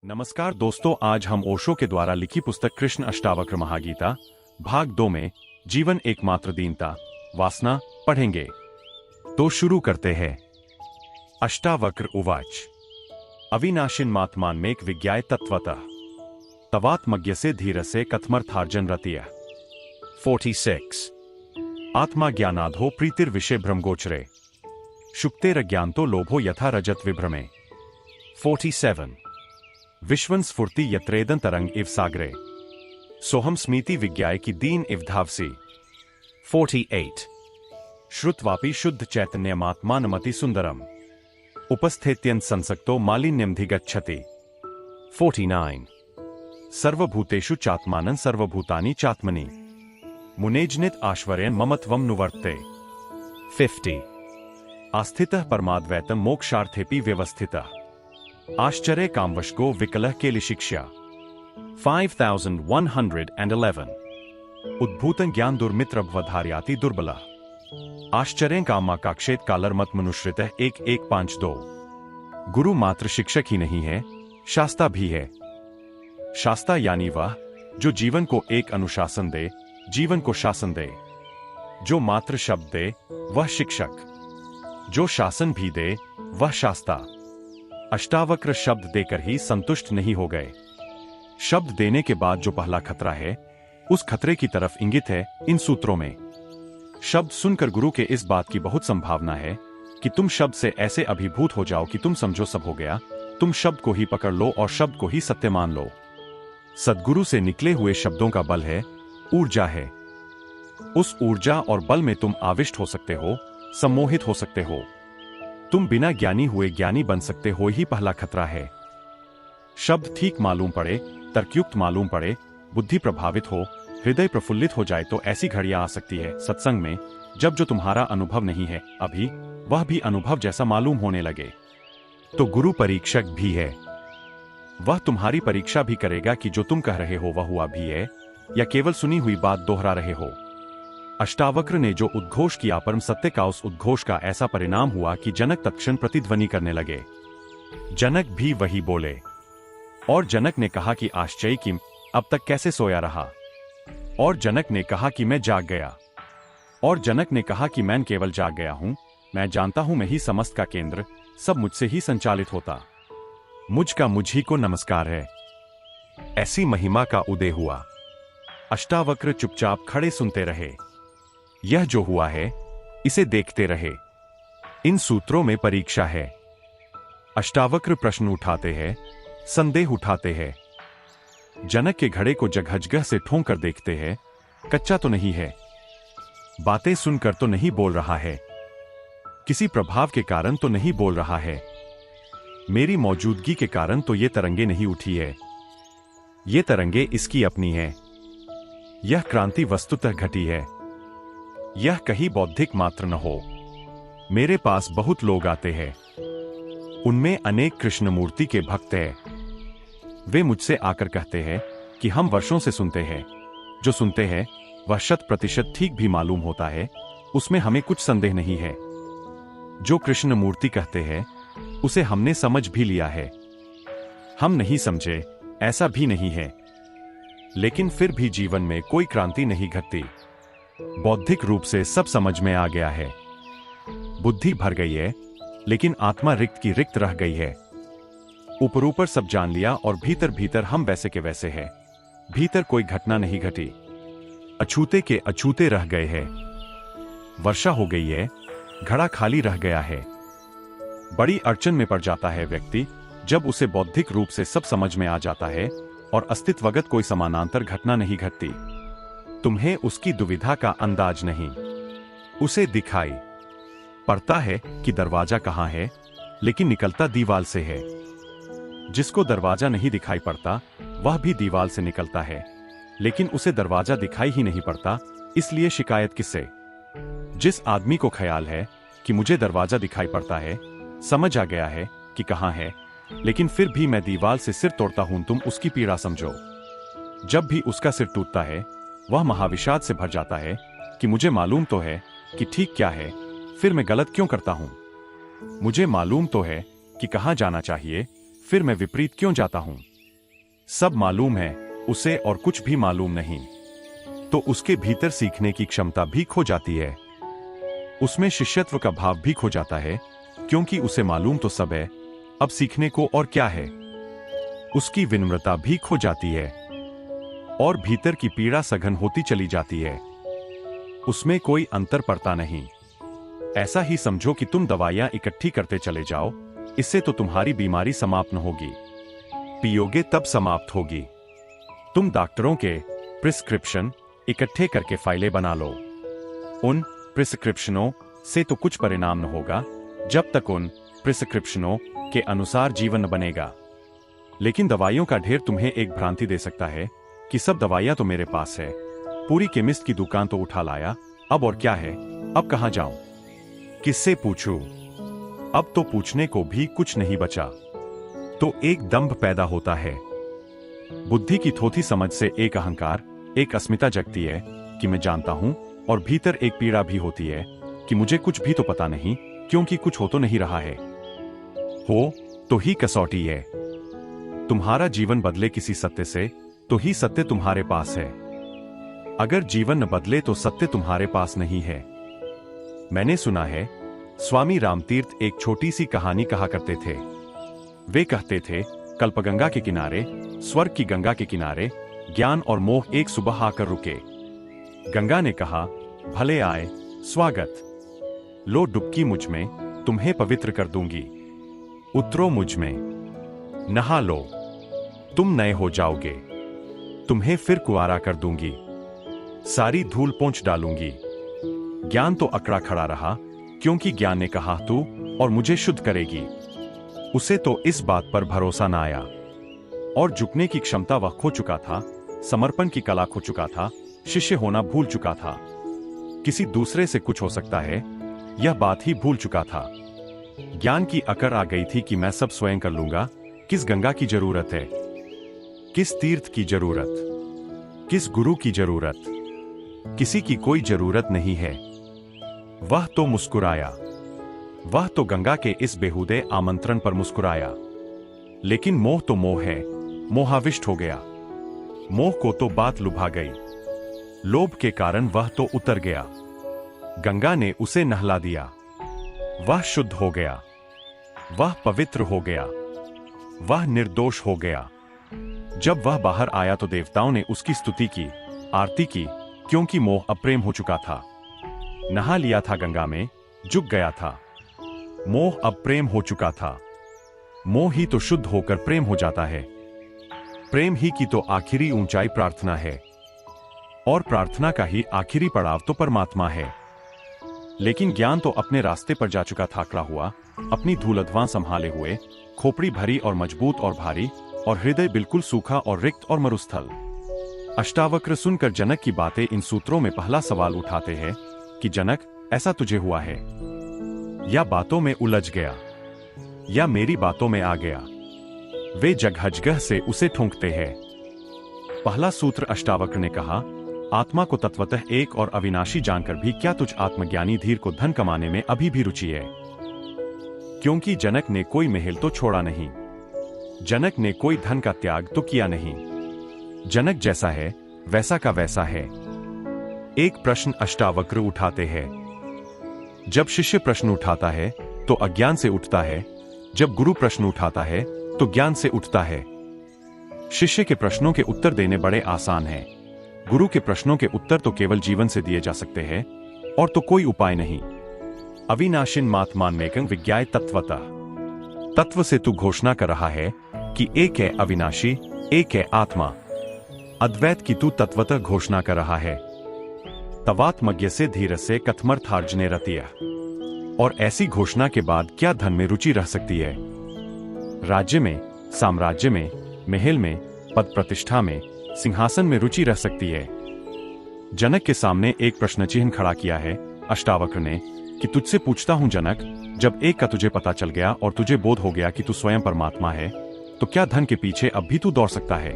नमस्कार दोस्तों, आज हम ओशो के द्वारा लिखी पुस्तक कृष्ण अष्टावक्र महागीता भाग 2 में जीवन एकमात्र दीनता वासना पढ़ेंगे। तो शुरू करते हैं। अष्टावक्र उवाच अविनाशिन्मात्मान्मेक विज्ञाय तत्वतः तवात्मज्ञसे धीरसे कथमर्थार्जन रतिय 46 आत्मा ज्ञानाधो प्रीतिर्विषे भ्रमगोचरे शुक्तेरज्ञान्तो लोभो यथा रजत विभ्रमे 47 विश्वं स्फूर्ति यत्रेदं तरंग इव सागरे सोहम स्मीति विज्ञाय की दीन इव धावसी 48 श्रुत्वापि शुद्ध चैतन्यमात्मानमति सुंदरम उपस्थेत्यं संसक्तो मालिन्यमधिगच्छति 49 सर्वभूतेषु चात्मानं सर्वभूतानि चात्मनि मुनेजनित आश्वर्यं ममत्वं नुवर्ते 50 आस्थितः परमाद्वैतं मोक्षार्थेपि व्यवस्थितः आश्चर्य कामवशको विकलः केलि शिक्षा 5111 उद्भूतं ज्ञान दुर्मित्रभवधार्याति दुर्बलः आश्चर्य कामाकाक्षेत कालरमत मनुष्यतः 1152 गुरु मात्र शिक्षक ही नहीं है, शास्ता भी है। शास्ता यानी वह जो जीवन को एक अनुशासन दे, जीवन को शासन दे। जो मात्र शब्द दे वह शिक्षक, जो शासन भी दे वह शास्ता। अष्टावक्र शब्द देकर ही संतुष्ट नहीं हो गए। शब्द देने के बाद जो पहला खतरा है, उस खतरे की तरफ इंगित है इन सूत्रों में। शब्द सुनकर गुरु के इस बात की बहुत संभावना है कि तुम शब्द से ऐसे अभिभूत हो जाओ कि तुम समझो सब हो गया। तुम शब्द को ही पकड़ लो और शब्द को ही सत्य मान लो। सद्गुरु से निकले हुए शब्दों का बल है, ऊर्जा है। उस ऊर्जा और बल में तुम आविष्ट हो सकते हो, सम्मोहित हो सकते हो। तुम बिना ज्ञानी हुए ज्ञानी बन सकते हो, ही पहला खतरा है। शब्द ठीक मालूम पड़े, तर्कयुक्त मालूम पड़े, बुद्धि प्रभावित हो, हृदय प्रफुल्लित हो जाए तो ऐसी घड़ियां आ सकती है सत्संग में जब जो तुम्हारा अनुभव नहीं है अभी, वह भी अनुभव जैसा मालूम होने लगे। तो गुरु परीक्षक भी है। वह तुम्हारी परीक्षा भी करेगा कि जो तुम कह रहे हो वह हुआ भी है या केवल सुनी हुई बात दोहरा रहे हो। अष्टावक्र ने जो उद्घोष किया परम सत्य का, उस उद्घोष का ऐसा परिणाम हुआ कि जनक तत्क्षण प्रतिध्वनि करने लगे। जनक भी वही बोले और जनक ने कहा कि आश्चर्य कि अब तक कैसे सोया रहा। और जनक ने कहा कि मैं जाग गया। और जनक ने कहा कि मैं केवल जाग गया हूं, मैं जानता हूं मैं ही समस्त का केंद्र, सब मुझसे ही संचालित होता। मुझ का मुझ ही को नमस्कार है। ऐसी महिमा का उदय हुआ। अष्टावक्र चुपचाप खड़े सुनते रहे। यह जो हुआ है इसे देखते रहे। इन सूत्रों में परीक्षा है। अष्टावक्र प्रश्न उठाते हैं, संदेह उठाते हैं। जनक के घड़े को जगहजगह से ठोंक कर देखते हैं, कच्चा तो नहीं है, बातें सुनकर तो नहीं बोल रहा है, किसी प्रभाव के कारण तो नहीं बोल रहा है, मेरी मौजूदगी के कारण तो ये तरंगे नहीं उठी है, ये तरंगे इसकी अपनी है। यह क्रांति वस्तुतः घटी है। यह कहीं बौद्धिक मात्र न हो। मेरे पास बहुत लोग आते हैं, उनमें अनेक कृष्णमूर्ति के भक्त हैं। वे मुझसे आकर कहते हैं कि हम वर्षों से सुनते हैं, जो सुनते हैं वह 100% ठीक भी मालूम होता है, उसमें हमें कुछ संदेह नहीं है। जो कृष्णमूर्ति कहते हैं उसे हमने समझ भी लिया है। हम नहीं समझे ऐसा भी नहीं है, लेकिन फिर भी जीवन में कोई क्रांति नहीं घटती। बौद्धिक रूप से सब समझ में आ गया है, बुद्धि भर गई है, लेकिन आत्मा रिक्त की रिक्त रह गई है। ऊपर ऊपर सब जान लिया और भीतर भीतर हम वैसे के वैसे हैं। भीतर कोई घटना नहीं घटी, अछूते के अछूते रह गए हैं। वर्षा हो गई है, घड़ा खाली रह गया है। बड़ी अड़चन में पड़ जाता है व्यक्ति जब उसे बौद्धिक रूप से सब समझ में आ जाता है और अस्तित्वगत कोई समानांतर घटना नहीं घटती। तुम्हें उसकी दुविधा का अंदाज नहीं। उसे दिखाई पड़ता है कि दरवाजा कहां है, लेकिन निकलता दीवाल से है। जिसको दरवाजा नहीं दिखाई पड़ता वह भी दीवाल से निकलता है, लेकिन उसे दरवाजा दिखाई ही नहीं पड़ता, इसलिए शिकायत किससे? जिस आदमी को ख्याल है कि मुझे दरवाजा दिखाई पड़ता है, समझ आ गया है कि कहां है, लेकिन फिर भी मैं दीवाल से सिर तोड़ता हूं, तुम उसकी पीड़ा समझो। जब भी उसका सिर टूटता है वह महाविषाद से भर जाता है कि मुझे मालूम तो है कि ठीक क्या है, फिर मैं गलत क्यों करता हूं। मुझे मालूम तो है कि कहां जाना चाहिए, फिर मैं विपरीत क्यों जाता हूं? सब मालूम है उसे और कुछ भी मालूम नहीं, तो उसके भीतर सीखने की क्षमता भी खो जाती है। उसमें शिष्यत्व का भाव भी खो जाता है, क्योंकि उसे मालूम तो सब है, अब सीखने को और क्या है। उसकी विनम्रता भी खो जाती है और भीतर की पीड़ा सघन होती चली जाती है। उसमें कोई अंतर पड़ता नहीं। ऐसा ही समझो कि तुम दवाइयां इकट्ठी करते चले जाओ, इससे तो तुम्हारी बीमारी समाप्त न होगी, पियोगे तब समाप्त होगी। तुम डॉक्टरों के प्रिस्क्रिप्शन इकट्ठे करके फाइलें बना लो, उन प्रिस्क्रिप्शनों से तो कुछ परिणाम न होगा जब तक उन प्रिस्क्रिप्शनों के अनुसार जीवन न बनेगा। लेकिन दवाइयों का ढेर तुम्हें एक भ्रांति दे सकता है कि सब दवाइयां तो मेरे पास है, पूरी केमिस्ट की दुकान तो उठा लाया, अब और क्या है, अब कहां जाऊं, किससे पूछूं? अब तो पूछने को भी कुछ नहीं बचा। तो एक दंभ पैदा होता है। बुद्धि की थोथी समझ से एक अहंकार, एक अस्मिता जगती है कि मैं जानता हूं, और भीतर एक पीड़ा भी होती है कि मुझे कुछ भी तो पता नहीं, क्योंकि कुछ हो तो नहीं रहा है। हो तो ही कसौटी है। तुम्हारा जीवन बदले किसी सत्य से, तो ही सत्य तुम्हारे पास है। अगर जीवन न बदले तो सत्य तुम्हारे पास नहीं है। मैंने सुना है स्वामी रामतीर्थ एक छोटी सी कहानी कहा करते थे। वे कहते थे, कल्पगंगा के किनारे, स्वर्ग की गंगा के किनारे, ज्ञान और मोह एक सुबह आकर रुके। गंगा ने कहा, भले आए, स्वागत। लो डुबकी मुझ में, तुम्हें पवित्र कर दूंगी। उतरो मुझ में, नहा लो, तुम नए हो जाओगे। तुम्हें फिर कुआरा कर दूंगी, सारी धूल पोंछ डालूंगी। ज्ञान तो अकड़ा खड़ा रहा, क्योंकि ज्ञान ने कहा तू और मुझे शुद्ध करेगी। उसे तो इस बात पर भरोसा न आया और झुकने की क्षमता वह खो चुका था, समर्पण की कला खो चुका था, शिष्य होना भूल चुका था। किसी दूसरे से कुछ हो सकता है, यह बात ही भूल चुका था। ज्ञान की अकड़ आ गई थी कि मैं सब स्वयं कर लूंगा। किस गंगा की जरूरत है, किस तीर्थ की जरूरत, किस गुरु की जरूरत? किसी की कोई जरूरत नहीं है। वह तो मुस्कुराया, वह तो गंगा के इस बेहुदे आमंत्रण पर मुस्कुराया। लेकिन मोह तो मोह है, मोहाविष्ट हो गया। मोह को तो बात लुभा गई, लोभ के कारण वह तो उतर गया। गंगा ने उसे नहला दिया, वह शुद्ध हो गया, वह पवित्र हो गया, वह निर्दोष हो गया। जब वह बाहर आया तो देवताओं ने उसकी स्तुति की, आरती की, क्योंकि मोह अप्रेम हो चुका था। नहा लिया था गंगा में, झुक गया था। मोह अब प्रेम हो चुका था। मोह ही तो शुद्ध होकर प्रेम हो जाता है। प्रेम ही की तो आखिरी ऊंचाई प्रार्थना है, और प्रार्थना का ही आखिरी पड़ाव तो परमात्मा है। लेकिन ज्ञान तो अपने रास्ते पर जा चुका था, आकड़ा हुआ, अपनी धूलध्वां संभाले हुए, खोपड़ी भरी और मजबूत और भारी, और हृदय बिल्कुल सूखा और रिक्त और मरुस्थल। अष्टावक्र सुनकर जनक की बातें इन सूत्रों में पहला सवाल उठाते हैं कि जनक, ऐसा तुझे हुआ है, या बातों में उलझ गया, या मेरी बातों में आ गया? वे जगहजगह से उसे ठोंकते हैं। पहला सूत्र अष्टावक्र ने कहा, आत्मा को तत्वतः एक और अविनाशी जानकर भी क्या तुझ आत्मज्ञानी धीर को धन कमाने में अभी भी रुचि है? क्योंकि जनक ने कोई महल तो छोड़ा नहीं, जनक ने कोई धन का त्याग तो किया नहीं। जनक जैसा है वैसा का वैसा है। एक प्रश्न अष्टावक्र उठाते हैं। जब शिष्य प्रश्न उठाता है तो अज्ञान से उठता है, जब गुरु प्रश्न उठाता है तो ज्ञान से उठता है। शिष्य के प्रश्नों के उत्तर देने बड़े आसान हैं, गुरु के प्रश्नों के उत्तर तो केवल जीवन से दिए जा सकते हैं, और तो कोई उपाय नहीं। अविनाशिन मात्मान्मेकं विज्ञाय तत्वतः। तत्व से तू घोषणा कर रहा है कि एक है अविनाशी, एक है आत्मा। अद्वैत की तू तत्वतः घोषणा कर रहा है। तवात्मज्ञ से धीर से कथमर्थार्जने रतिया। और ऐसी घोषणा के बाद क्या धन में रुचि रह सकती है? राज्य में, साम्राज्य में, महल में, पद प्रतिष्ठा में, सिंहासन में रुचि रह सकती है। जनक के सामने एक प्रश्न चिन्ह खड़ा किया है अष्टावक्र ने कि तुझसे पूछता हूं जनक, जब एक का तुझे पता चल गया और तुझे बोध हो गया कि तू स्वयं परमात्मा है, तो क्या धन के पीछे अब भी तू दौड़ सकता है?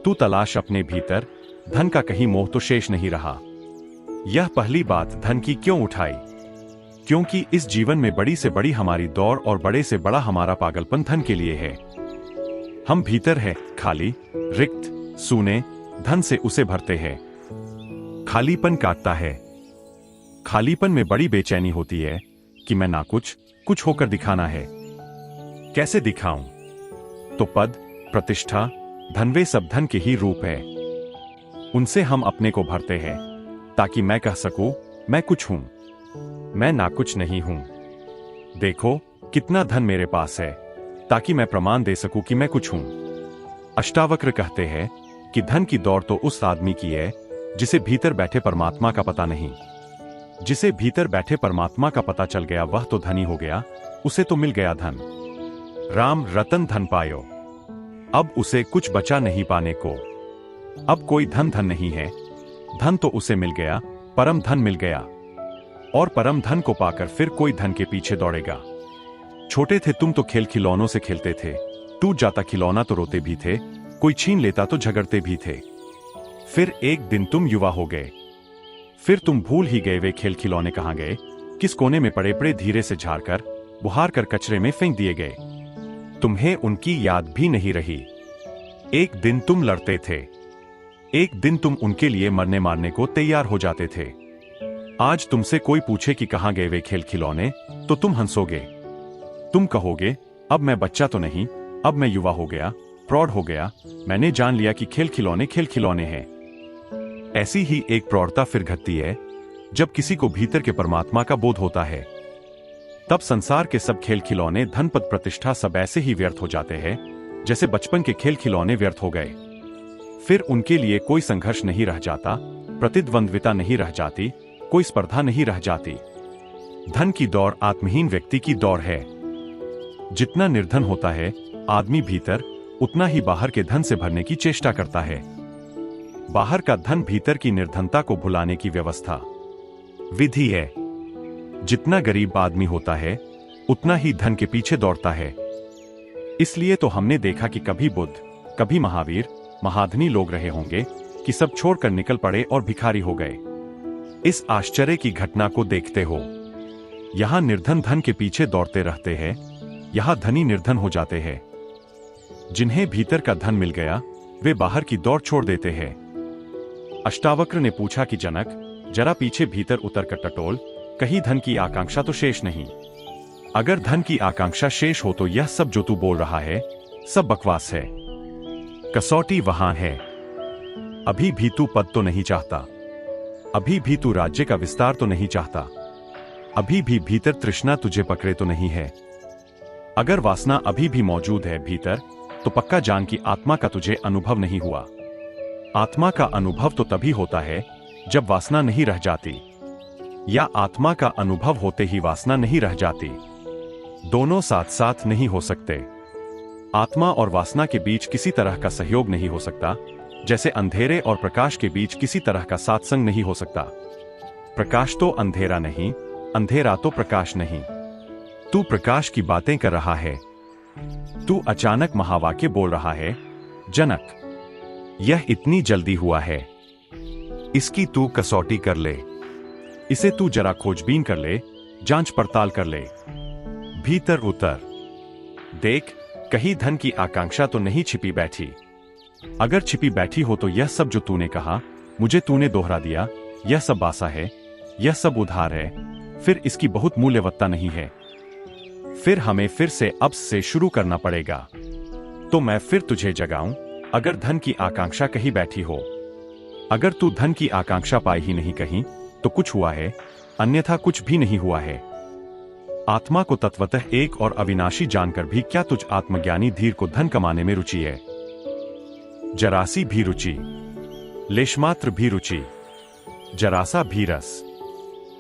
तू तलाश अपने भीतर, धन का कहीं मोह तो शेष नहीं रहा। यह पहली बात धन की क्यों उठाई? क्योंकि इस जीवन में बड़ी से बड़ी हमारी दौड़ और बड़े से बड़ा हमारा पागलपन धन के लिए है। हम भीतर है खाली, रिक्त, सूने, धन से उसे भरते हैं। खालीपन काटता है। खालीपन में बड़ी बेचैनी होती है कि मैं ना कुछ होकर दिखाना है। कैसे दिखाऊं? तो पद, प्रतिष्ठा, धन, वे सब धन के ही रूप है। उनसे हम अपने को भरते हैं ताकि मैं कह सकूं मैं कुछ हूं। मैं ना कुछ नहीं हूं। देखो कितना धन मेरे पास है, ताकि मैं प्रमाण दे सकूं कि मैं कुछ हूं। अष्टावक्र कहते हैं कि धन की दौड़ तो उस आदमी की है जिसे भीतर बैठे परमात्मा का पता नहीं। जिसे भीतर बैठे परमात्मा का पता चल गया वह तो धनी हो गया, उसे तो मिल गया धन। राम रतन धन पायो। अब उसे कुछ बचा नहीं पाने को। अब कोई धन नहीं है। धन तो उसे मिल गया, परम धन मिल गया। और परम धन को पाकर फिर कोई धन के पीछे दौड़ेगा। छोटे थे तुम तो खेल खिलौनों से खेलते थे। टूट जाता खिलौना तो रोते भी थे, कोई छीन लेता तो झगड़ते भी थे। फिर एक दिन तुम युवा हो गए। फिर तुम भूल ही गए वे खेल खिलौने कहां गए, किस कोने में पड़े पड़े धीरे से झाड़कर, बुहार कर कचरे में फेंक दिए गए। तुम्हें उनकी याद भी नहीं रही। एक दिन तुम लड़ते थे। एक दिन तुम उनके लिए मरने मारने को तैयार हो जाते थे। आज तुमसे कोई पूछे कि कहां गए वे खेल खिलौने, तो तुम हंसोगे। तुम कहोगे अब मैं बच्चा तो नहीं, अब मैं युवा हो गया, प्रौढ़ हो गया, मैंने जान लिया कि खेल खिलौने हैं। ऐसी ही एक प्रौढ़ता फिर घटती है जब किसी को भीतर के परमात्मा का बोध होता है। तब संसार के सब खेल खिलौने, धन, पद, प्रतिष्ठा सब ऐसे ही व्यर्थ हो जाते हैं जैसे बचपन के खेल खिलौने व्यर्थ हो गए। फिर उनके लिए कोई संघर्ष नहीं रह जाता, प्रतिद्वंद्विता नहीं रह जाती, कोई स्पर्धा नहीं रह जाती। धन की दौड़ आत्महीन व्यक्ति की दौड़ है। जितना निर्धन होता है आदमी भीतर, उतना ही बाहर के धन से भरने की चेष्टा करता है। बाहर का धन भीतर की निर्धनता को भुलाने की व्यवस्था, विधि है। जितना गरीब आदमी होता है उतना ही धन के पीछे दौड़ता है। इसलिए तो हमने देखा कि कभी बुद्ध, कभी महावीर, महाधनी लोग रहे होंगे कि सब छोड़कर निकल पड़े और भिखारी हो गए। इस आश्चर्य की घटना को देखते हो। यहां निर्धन धन के पीछे दौड़ते रहते हैं, यहां धनी निर्धन हो जाते हैं। जिन्हें भीतर का धन मिल गया वे बाहर की दौड़ छोड़ देते हैं। अष्टावक्र ने पूछा कि जनक, जरा पीछे भीतर उतर कर टटोल, कहीं धन की आकांक्षा तो शेष नहीं। अगर धन की आकांक्षा शेष हो तो यह सब जो तू बोल रहा है सब बकवास है। कसौटी वहां है। अभी भी तू पद तो नहीं चाहता, अभी भी तू राज्य का विस्तार तो नहीं चाहता, अभी भी भीतर तृष्णा तुझे पकड़े तो नहीं है। अगर वासना अभी भी मौजूद है भीतर, तो पक्का जान कि आत्मा का तुझे अनुभव नहीं हुआ। आत्मा का अनुभव तो तभी होता है जब वासना नहीं रह जाती, या आत्मा का अनुभव होते ही वासना नहीं रह जाती। दोनों साथ साथ नहीं हो सकते। आत्मा और वासना के बीच किसी तरह का सहयोग नहीं हो सकता, जैसे अंधेरे और प्रकाश के बीच किसी तरह का सात्संग नहीं हो सकता। प्रकाश तो अंधेरा नहीं, अंधेरा तो प्रकाश नहीं। तू प्रकाश की बातें कर रहा है। तू अचानक महावाक्य बोल रहा है, जनक यह इतनी जल्दी हुआ है, इसकी तू कसौटी कर ले, इसे तू जरा खोजबीन कर ले, जांच पड़ताल कर ले, भीतर उतर, देख कहीं धन की आकांक्षा तो नहीं छिपी बैठी। अगर छिपी बैठी हो तो यह सब जो तूने कहा, मुझे तूने दोहरा दिया, यह सब बासा है, यह सब उधार है, फिर इसकी बहुत मूल्यवत्ता नहीं है। फिर हमें फिर से अब से शुरू करना पड़ेगा। तो मैं फिर तुझे जगाऊं, अगर धन की आकांक्षा कहीं बैठी हो। अगर तू धन की आकांक्षा पाई ही नहीं कहीं, तो कुछ हुआ है, अन्यथा कुछ भी नहीं हुआ है। आत्मा को तत्वतः एक और अविनाशी जानकर भी क्या तुझ आत्मज्ञानी धीर को धन कमाने में रुचि है? जरासी भी रुचि, लेशमात्र भी रुचि, जरासा भी रस।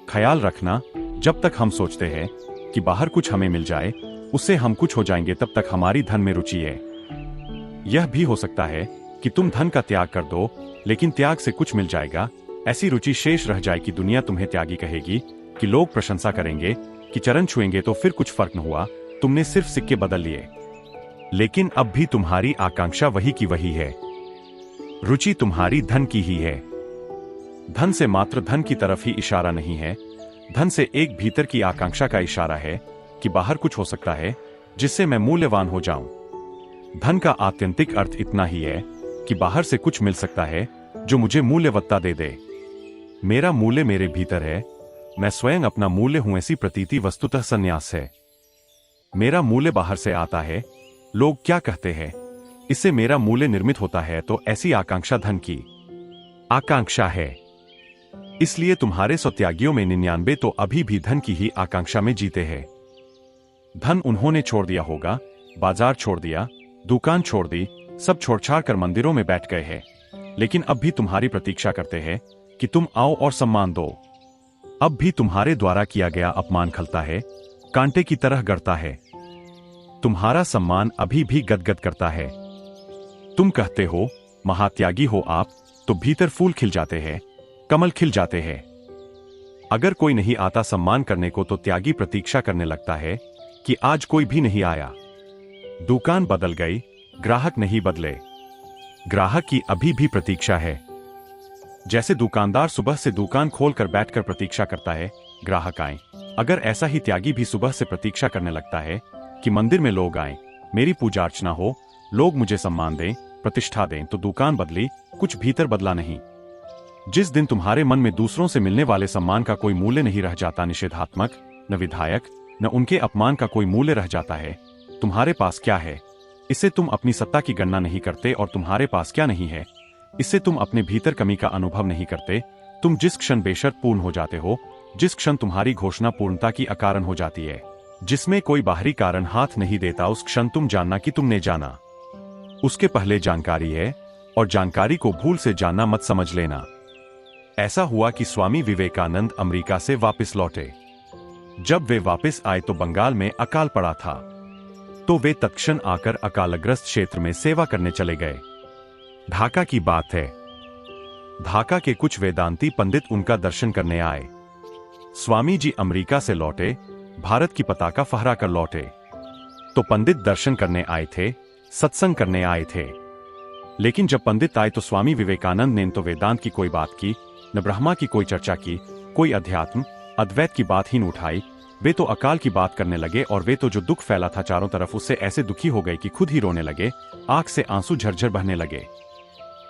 ख्याल रखना, जब तक हम सोचते हैं कि बाहर कुछ हमें मिल जाए, उससे हम कुछ हो जाएंगे, तब तक हमारी धन में रुचि है। यह भी हो सकता है कि तुम धन का त्याग कर दो, लेकिन त्याग से कुछ मिल जाएगा, ऐसी रुचि शेष रह जाए कि दुनिया तुम्हें त्यागी कहेगी, कि लोग प्रशंसा करेंगे, कि चरण छुएंगे तो फिर कुछ फर्क न हुआ, तुमने सिर्फ सिक्के बदल लिए। लेकिन अब भी तुम्हारी आकांक्षा वही की वही है। रुचि तुम्हारी धन की ही है। धन से मात्र धन की तरफ ही इशारा नहीं है, धन से एक भीतर की आकांक्षा का इशारा है कि बाहर कुछ हो सकता है जिससे मैं मूल्यवान हो जाऊं। धन का आत्यंतिक अर्थ इतना ही है कि बाहर से कुछ मिल सकता है जो मुझे मूल्यवत्ता दे दे। मेरा मूल्य मेरे भीतर है, मैं स्वयं अपना मूल्य हूं, ऐसी प्रतीति वस्तुतः संन्यास है। मेरा मूल्य बाहर से आता है, लोग क्या कहते हैं, इससे मेरा मूल्य निर्मित होता है, तो ऐसी आकांक्षा धन की आकांक्षा है। इसलिए तुम्हारे सत्यागियों में 99 तो अभी भी धन की ही आकांक्षा में जीते हैं। धन उन्होंने छोड़ दिया होगा, बाजार छोड़ दिया, दुकान छोड़ दी, सब छोड़-छाड़ कर मंदिरों में बैठ गए हैं, लेकिन अब भी तुम्हारी प्रतीक्षा करते हैं कि तुम आओ और सम्मान दो। अब भी तुम्हारे द्वारा किया गया अपमान खलता है, कांटे की तरह गड़ता है। तुम्हारा सम्मान अभी भी गदगद करता है। तुम कहते हो महात्यागी हो आप, तो भीतर फूल खिल जाते हैं, कमल खिल जाते हैं। अगर कोई नहीं आता सम्मान करने को, तो त्यागी प्रतीक्षा करने लगता है कि आज कोई भी नहीं आया। दुकान बदल गई, ग्राहक नहीं बदले। ग्राहक की अभी भी प्रतीक्षा है। जैसे दुकानदार सुबह से दुकान खोलकर बैठकर प्रतीक्षा करता है ग्राहक आए, अगर ऐसा ही त्यागी भी सुबह से प्रतीक्षा करने लगता है कि मंदिर में लोग आए, मेरी पूजा अर्चना हो, लोग मुझे सम्मान दें, प्रतिष्ठा दें, तो दुकान बदली, कुछ भीतर बदला नहीं। जिस दिन तुम्हारे मन में दूसरों से मिलने वाले सम्मान का कोई मूल्य नहीं रह जाता, निषेधात्मक, न विधायक, न उनके अपमान का कोई मूल्य रह जाता है, तुम्हारे पास क्या है, इससे तुम अपनी सत्ता की गणना नहीं करते, और तुम्हारे पास क्या नहीं है, इससे तुम अपने भीतर कमी का अनुभव नहीं करते। तुम जिस क्षण बेशर्त पूर्ण हो जाते हो, जिस क्षण तुम्हारी घोषणा पूर्णता की अकारण हो जाती है, जिसमें कोई बाहरी कारण हाथ नहीं देता, उस क्षण तुम जानना कि तुमने जाना। उसके पहले जानकारी है, और जानकारी को भूल से जानना मत समझ लेना। ऐसा हुआ कि स्वामी विवेकानंद अमेरिका से वापस लौटे। जब वे वापस आए तो बंगाल में अकाल पड़ा था, तो वे तत्क्षण आकर अकालग्रस्त क्षेत्र में सेवा करने चले गए। ढाका की बात है। ढाका के कुछ वेदांती पंडित उनका दर्शन करने आए। स्वामी जी अमेरिका से लौटे, भारत की पताका फहरा कर लौटे। तो पंडित दर्शन करने आए थे, सत्संग करने आए थे। लेकिन जब पंडित आए तो स्वामी विवेकानंद ने न तो वेदांत की कोई बात की, न ब्रह्मा की कोई चर्चा की, कोई अध्यात्म अद्वैत की बात ही न उठाई। वे तो अकाल की बात करने लगे, और वे तो जो दुख फैला था चारों तरफ, उससे ऐसे दुखी हो गए कि खुद ही रोने लगे, आंख से आंसू झरझर बहने लगे।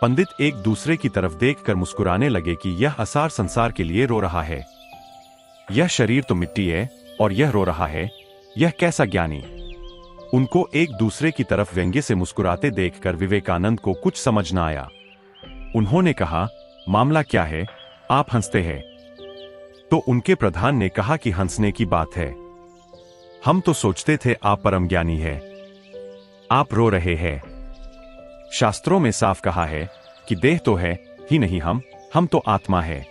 पंडित एक दूसरे की तरफ देखकर मुस्कुराने लगे कि यह असार संसार के लिए रो रहा है, यह शरीर तो मिट्टी है और यह रो रहा है, यह कैसा ज्ञानी। उनको एक दूसरे की तरफ व्यंग्य से मुस्कुराते देखकर विवेकानंद को कुछ समझ न आया। उन्होंने कहा, मामला क्या है, आप हंसते हैं। तो उनके प्रधान ने कहा कि हंसने की बात है, हम तो सोचते थे आप परम ज्ञानी है, आप रो रहे हैं। शास्त्रों में साफ कहा है कि देह तो है ही नहीं हम तो आत्मा है।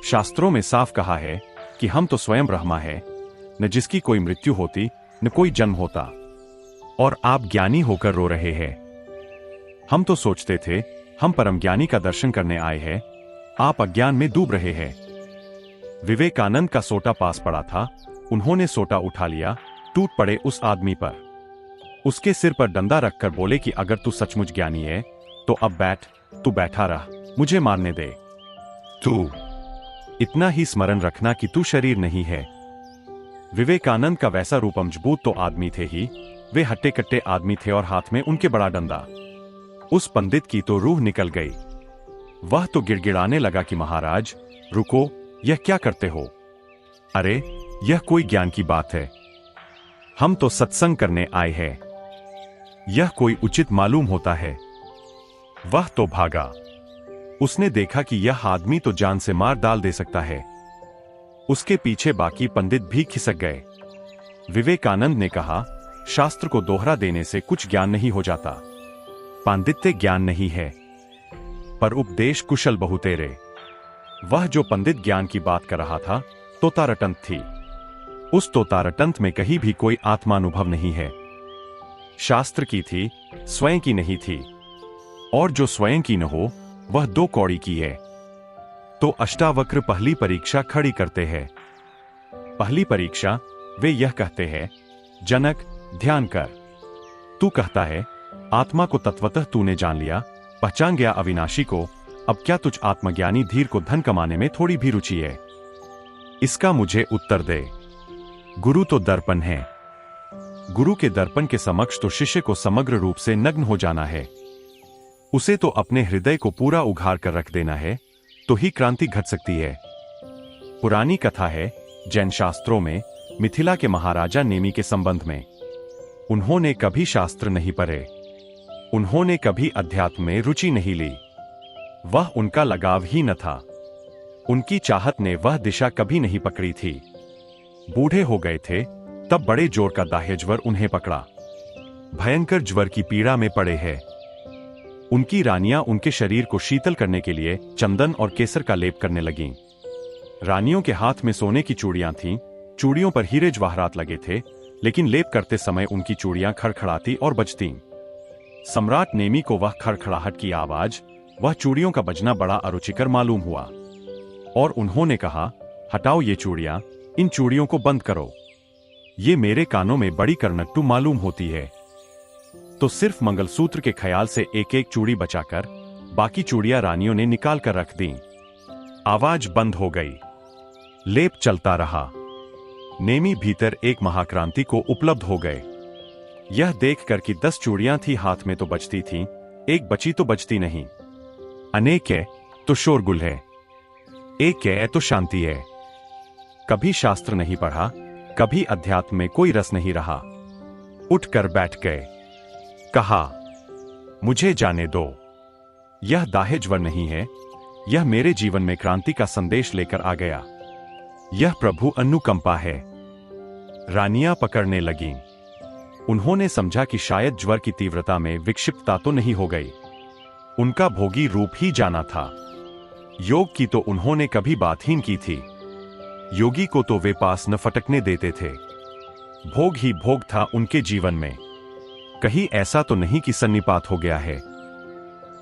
शास्त्रों में साफ कहा है कि हम तो स्वयं ब्रह्मा है, न जिसकी कोई मृत्यु होती न कोई जन्म होता, और आप ज्ञानी होकर रो रहे हैं। हम तो सोचते थे हम परम ज्ञानी का दर्शन करने आए हैं, आप अज्ञान में डूब रहे हैं। विवेकानंद का सोटा पास पड़ा था, उन्होंने सोटा उठा लिया, टूट पड़े उस आदमी पर। उसके सिर पर डंडा रखकर बोले कि अगर तू सचमुच ज्ञानी है तो अब बैठ, तू बैठा रह, मुझे मारने दे। तू इतना ही स्मरण रखना कि तू शरीर नहीं है। विवेकानंद का वैसा रूप मजबूत तो आदमी थे ही, वे हट्टे कट्टे आदमी थे और हाथ में उनके बड़ा डंडा। उस पंडित की तो रूह निकल गई। वह तो गिड़गिड़ाने लगा कि महाराज रुको, यह क्या करते हो? अरे यह कोई ज्ञान की बात है, हम तो सत्संग करने आए हैं, यह कोई उचित मालूम होता है। वह तो भागा। उसने देखा कि यह आदमी तो जान से मार डाल दे सकता है। उसके पीछे बाकी पंडित भी खिसक गए। विवेकानंद ने कहा, शास्त्र को दोहरा देने से कुछ ज्ञान नहीं हो जाता। पांडित्य ज्ञान नहीं है, पर उपदेश कुशल बहुतेरे। वह जो पंडित ज्ञान की बात कर रहा था तोतारटंत थी। उस तोतारटंत में कहीं भी कोई आत्मानुभव नहीं है। शास्त्र की थी, स्वयं की नहीं थी, और जो स्वयं की न हो वह दो कौड़ी की है। तो अष्टावक्र पहली परीक्षा खड़ी करते हैं। पहली परीक्षा वे यह कहते हैं, जनक ध्यान कर। तू कहता है आत्मा को तत्वतः तूने जान लिया, पहचान गया अविनाशी को, अब क्या तुझ आत्मज्ञानी धीर को धन कमाने में थोड़ी भी रुचि है? इसका मुझे उत्तर दे। गुरु तो दर्पण है। गुरु के दर्पण के समक्ष तो शिष्य को समग्र रूप से नग्न हो जाना है। उसे तो अपने हृदय को पूरा उघाड़ कर रख देना है, तो ही क्रांति घट सकती है। पुरानी कथा है जैन शास्त्रों में मिथिला के महाराजा नेमि के संबंध में। उन्होंने कभी शास्त्र नहीं पढ़े, उन्होंने कभी अध्यात्म में रुचि नहीं ली, वह उनका लगाव ही न था। उनकी चाहत ने वह दिशा कभी नहीं पकड़ी थी। बूढ़े हो गए थे तब बड़े जोर का दाह्य ज्वर उन्हें पकड़ा। भयंकर ज्वर की पीड़ा में पड़े हैं। उनकी रानियां उनके शरीर को शीतल करने के लिए चंदन और केसर का लेप करने लगीं। रानियों के हाथ में सोने की चूड़ियां थीं, चूड़ियों पर हीरे जवाहरात लगे थे, लेकिन लेप करते समय उनकी चूड़ियां खड़खड़ाती और बजतीं। सम्राट नेमि को वह खड़खड़ाहट की आवाज, वह चूड़ियों का बजना बड़ा अरुचिकर मालूम हुआ और उन्होंने कहा, हटाओ ये चूड़ियां, इन चूड़ियों को बंद करो, ये मेरे कानों में बड़ी करनट्टू मालूम होती है। तो सिर्फ मंगलसूत्र के ख्याल से एक एक चूड़ी बचाकर बाकी चूड़ियां रानियों ने निकाल कर रख दी। आवाज बंद हो गई, लेप चलता रहा। नेमि भीतर एक महाक्रांति को उपलब्ध हो गए। यह देखकर कि 10 चूड़ियां थी हाथ में तो बजती थीं, एक बची तो बजती नहीं। अनेक है तो शोरगुल है, एक है तो शांति है। कभी शास्त्र नहीं पढ़ा, कभी अध्यात्म में कोई रस नहीं रहा। उठकर बैठ गए, कहा, मुझे जाने दो। यह दाह्य ज्वर नहीं है, यह मेरे जीवन में क्रांति का संदेश लेकर आ गया। यह प्रभु अनुकंपा है। रानियां पकड़ने लगीं। उन्होंने समझा कि शायद ज्वर की तीव्रता में विक्षिप्तता तो नहीं हो गई, उनका भोगी रूप ही जाना था। योग की तो उन्होंने कभी बात ही की थी। योगी को तो वे पास न फटकने देते थे। भोग ही भोग था उनके जीवन में। कहीं ऐसा तो नहीं कि सन्निपात हो गया है।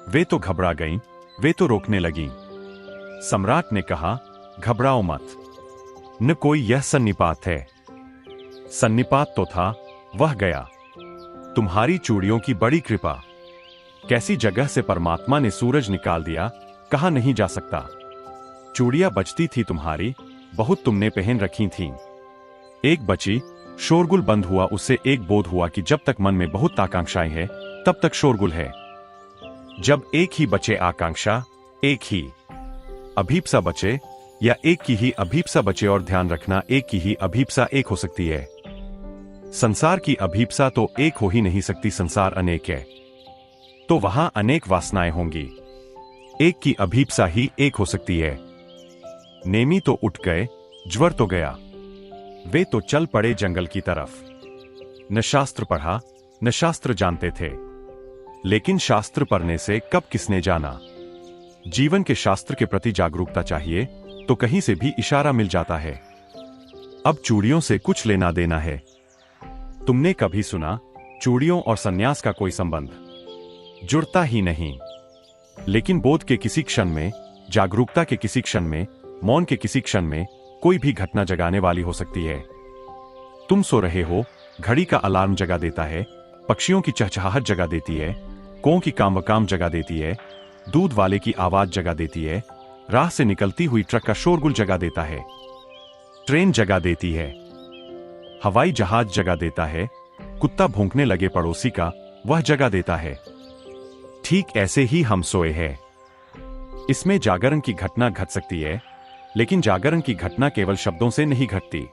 वे तो घबरा गईं, वे तो रोकने लगीं। सम्राट ने कहा, घबराओ मत, न कोई यह सन्निपात है। सन्निपात तो था, वह गया। तुम्हारी चूड़ियों की बड़ी कृपा। कैसी जगह से परमात्मा ने सूरज निकाल दिया, कहा नहीं जा सकता। चूड़ियां बचती थी तुम्हारी, बहुत तुमने पहन रखी थीं। एक बची, शोरगुल बंद हुआ। उससे एक बोध हुआ कि जब तक मन में बहुत आकांक्षाएं हैं तब तक शोरगुल है। जब एक ही बचे आकांक्षा, एक ही अभीप्सा बचे, या एक की ही अभीप्सा बचे, और ध्यान रखना एक की ही अभीप्सा एक हो सकती है। संसार की अभीप्सा तो एक हो ही नहीं सकती, संसार अनेक है, तो वहां अनेक वासनाएं होंगी। एक की अभीप्सा ही एक हो सकती है। नेमि तो उठ गए, ज्वर तो गया। वे तो चल पड़े जंगल की तरफ। न शास्त्र पढ़ा, न शास्त्र जानते थे, लेकिन शास्त्र पढ़ने से कब किसने जाना। जीवन के शास्त्र के प्रति जागरूकता चाहिए तो कहीं से भी इशारा मिल जाता है। अब चूड़ियों से कुछ लेना देना है। तुमने कभी सुना चूड़ियों और सन्यास का कोई संबंध? जुड़ता ही नहीं। लेकिन बोध के किसी क्षण में, जागरूकता के किसी क्षण में, मौन के किसी क्षण में कोई भी घटना जगाने वाली हो सकती है। तुम सो रहे हो, घड़ी का अलार्म जगा देता है, पक्षियों की चहचहाहट जगा देती है, कौओं की कामवकाम जगा देती है, दूध वाले की आवाज जगा देती है, राह से निकलती हुई ट्रक का शोरगुल जगा देता है, ट्रेन जगा देती है, हवाई जहाज जगा देता है, कुत्ता भौंकने लगे पड़ोसी का, वह जगा देता है। ठीक ऐसे ही हम सोए हैं। इसमें जागरण की घटना घट सकती है, लेकिन जागरण की घटना केवल शब्दों से नहीं घटती।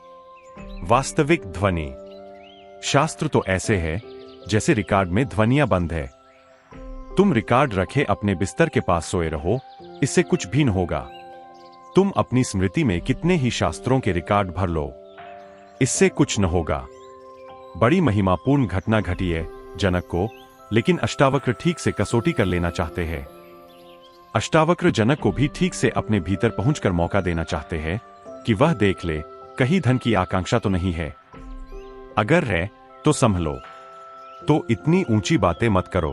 वास्तविक ध्वनि। शास्त्र तो ऐसे है जैसे रिकॉर्ड में ध्वनियां बंद है। तुम रिकॉर्ड रखे अपने बिस्तर के पास सोए रहो, इससे कुछ भी न होगा। तुम अपनी स्मृति में कितने ही शास्त्रों के रिकॉर्ड भर लो, इससे कुछ न होगा। बड़ी महिमापूर्ण घटना घटी है जनक को, लेकिन अष्टावक्र ठीक से कसौटी कर लेना चाहते हैं। अष्टावक्र जनक को भी ठीक से अपने भीतर पहुंचकर मौका देना चाहते हैं कि वह देख ले कहीं धन की आकांक्षा तो नहीं है। अगर है तो संभलो, तो इतनी ऊंची बातें मत करो,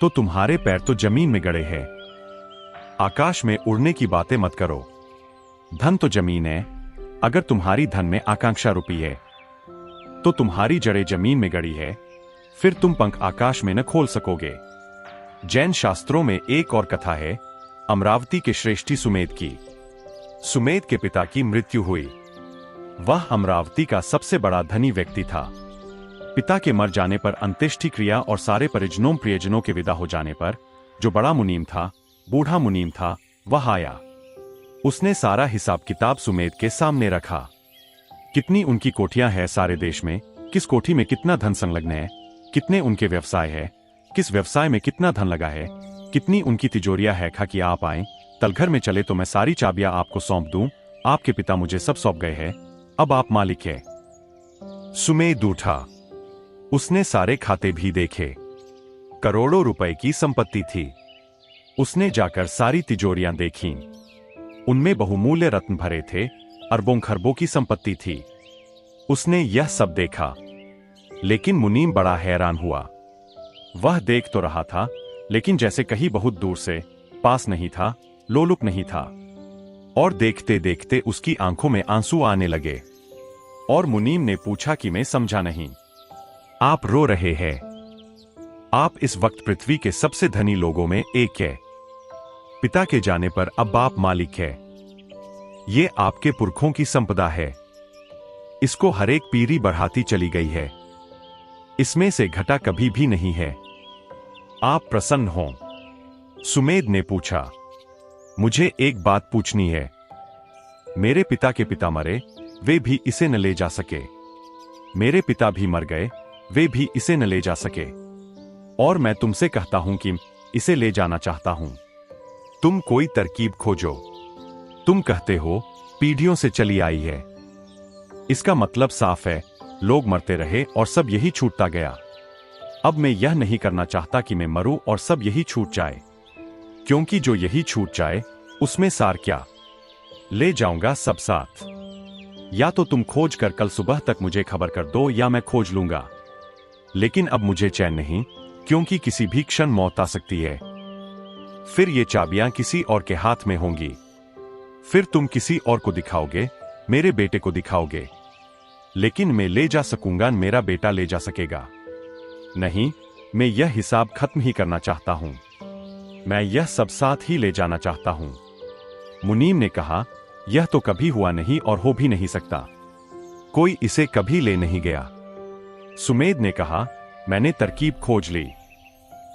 तो तुम्हारे पैर तो जमीन में गड़े हैं। आकाश में उड़ने की बातें मत करो। धन तो जमीन है, अगर तुम्हारी धन में आकांक्षा रुपी है तो तुम्हारी जड़ें जमीन में गड़ी है, फिर तुम पंख आकाश में न खोल सकोगे। जैन शास्त्रों में एक और कथा है अमरावती के श्रेष्ठी सुमेध की। सुमेध के पिता की मृत्यु हुई। वह अमरावती का सबसे बड़ा धनी व्यक्ति था। पिता के मर जाने पर अंत्येष्टि क्रिया और सारे परिजनों प्रियजनों के विदा हो जाने पर जो बड़ा मुनीम था, बूढ़ा मुनीम था, वह आया। उसने सारा हिसाब किताब सुमेध के सामने रखा। कितनी उनकी कोठियां हैं सारे देश में, किस कोठी में कितना धन संलग्न है, कितने उनके व्यवसाय है, किस व्यवसाय में कितना धन लगा है, कितनी उनकी तिजोरियां है। खा कि आप आए तलघर में चले तो मैं सारी चाबियां आपको सौंप दूं। आपके पिता मुझे सब सौंप गए हैं, अब आप मालिक है। सुमेध उठा। उसने सारे खाते भी देखे। करोड़ों रुपए की संपत्ति थी। उसने जाकर सारी तिजोरियां देखीं। उनमें बहुमूल्य रत्न भरे थे, अरबों खरबों की संपत्ति थी। उसने यह सब देखा, लेकिन मुनीम बड़ा हैरान हुआ। वह देख तो रहा था, लेकिन जैसे कहीं बहुत दूर से, पास नहीं था, लोलुप नहीं था। और देखते देखते उसकी आंखों में आंसू आने लगे। और मुनीम ने पूछा कि मैं समझा नहीं, आप रो रहे हैं? आप इस वक्त पृथ्वी के सबसे धनी लोगों में एक है। पिता के जाने पर अब आप मालिक है। ये आपके पुरखों की संपदा है। इसको हर एक पीढ़ी बढ़ाती चली गई है। इसमें से घटा कभी भी नहीं है। आप प्रसन्न हो? सुमेध ने पूछा। मुझे एक बात पूछनी है। मेरे पिता के पिता मरे, वे भी इसे न ले जा सके। मेरे पिता भी मर गए, वे भी इसे न ले जा सके। और मैं तुमसे कहता हूं कि इसे ले जाना चाहता हूं। तुम कोई तरकीब खोजो। तुम कहते हो पीढ़ियों से चली आई है। इसका मतलब साफ है, लोग मरते रहे और सब यही छूटता गया। अब मैं यह नहीं करना चाहता कि मैं मरूं और सब यही छूट जाए, क्योंकि जो यही छूट जाए उसमें सार क्या? ले जाऊंगा सब साथ। या तो तुम खोज कर कल सुबह तक मुझे खबर कर दो, या मैं खोज लूंगा। लेकिन अब मुझे चैन नहीं, क्योंकि किसी भी क्षण मौत आ सकती है। फिर ये चाबियां किसी और के हाथ में होंगी। फिर तुम किसी और को दिखाओगे, मेरे बेटे को दिखाओगे। लेकिन मैं ले जा सकूंगा, मेरा बेटा ले जा सकेगा नहीं। मैं यह हिसाब खत्म ही करना चाहता हूं। मैं यह सब साथ ही ले जाना चाहता हूं। मुनीम ने कहा, यह तो कभी हुआ नहीं और हो भी नहीं सकता। कोई इसे कभी ले नहीं गया। सुमेध ने कहा, मैंने तरकीब खोज ली।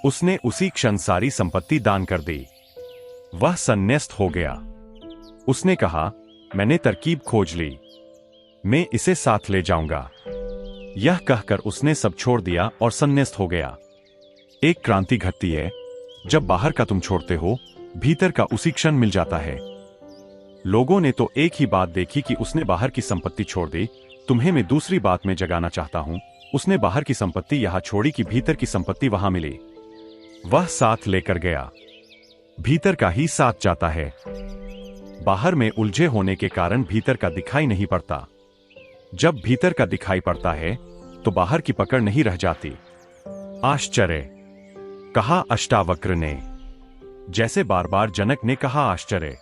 उसने उसी क्षण सारी संपत्ति दान कर दी। वह संन्यास्त हो गया। उसने कहा, मैंने तरकीब खोज ली, मैं इसे साथ ले जाऊंगा। यह कहकर उसने सब छोड़ दिया और संन्यास्त हो गया। एक क्रांति घटती है, जब बाहर का तुम छोड़ते हो, भीतर का उसी क्षण मिल जाता है। लोगों ने तो एक ही बात देखी कि उसने बाहर की संपत्ति छोड़ दी। तुम्हें मैं दूसरी बात में जगाना चाहता हूं। उसने बाहर की संपत्ति यहां छोड़ी कि भीतर की संपत्ति वहां मिली। वह साथ लेकर गया। भीतर का ही साथ जाता है। बाहर में उलझे होने के कारण भीतर का दिखाई नहीं पड़ता। जब भीतर का दिखाई पड़ता है तो बाहर की पकड़ नहीं रह जाती। आश्चर्य, कहा अष्टावक्र ने। जैसे बार बार जनक ने कहा आश्चर्य,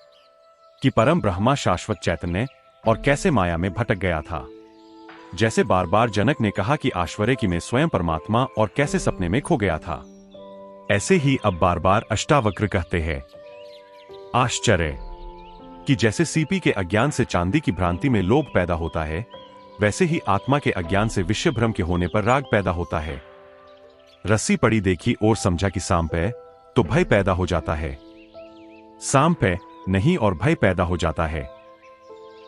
कि परम ब्रह्मा शाश्वत चैतन्य और कैसे माया में भटक गया था। जैसे बार बार जनक ने कहा कि आश्चर्य कि मैं स्वयं परमात्मा और कैसे सपने में खो गया था, ऐसे ही अब बार बार अष्टावक्र कहते हैं आश्चर्य, कि जैसे सीपी के अज्ञान से चांदी की भ्रांति में लोभ पैदा होता है, वैसे ही आत्मा के अज्ञान से विषय भ्रम के होने पर राग पैदा होता है। रस्सी पड़ी देखी और समझा कि सांप है, तो भय पैदा हो जाता है। सांप है नहीं और भय पैदा हो जाता है।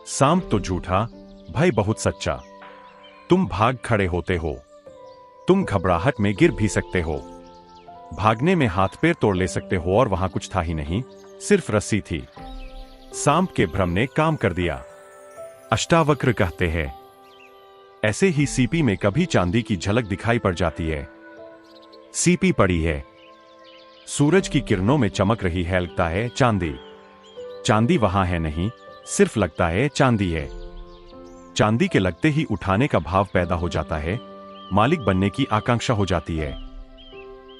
सांप तो झूठा, भय बहुत सच्चा। तुम भाग खड़े होते हो। तुम घबराहट में गिर भी सकते हो। भागने में हाथ पैर तोड़ ले सकते हो और वहां कुछ था ही नहीं, सिर्फ रस्सी थी। सांप के भ्रम ने काम कर दिया। अष्टावक्र कहते हैं, ऐसे ही सीपी में कभी चांदी की झलक दिखाई पड़ जाती है। सीपी पड़ी है, सूरज की किरणों में चमक रही है, लगता है चांदी। चांदी वहां है नहीं, सिर्फ लगता है चांदी है। चांदी के लगते ही उठाने का भाव पैदा हो जाता है, मालिक बनने की आकांक्षा हो जाती है।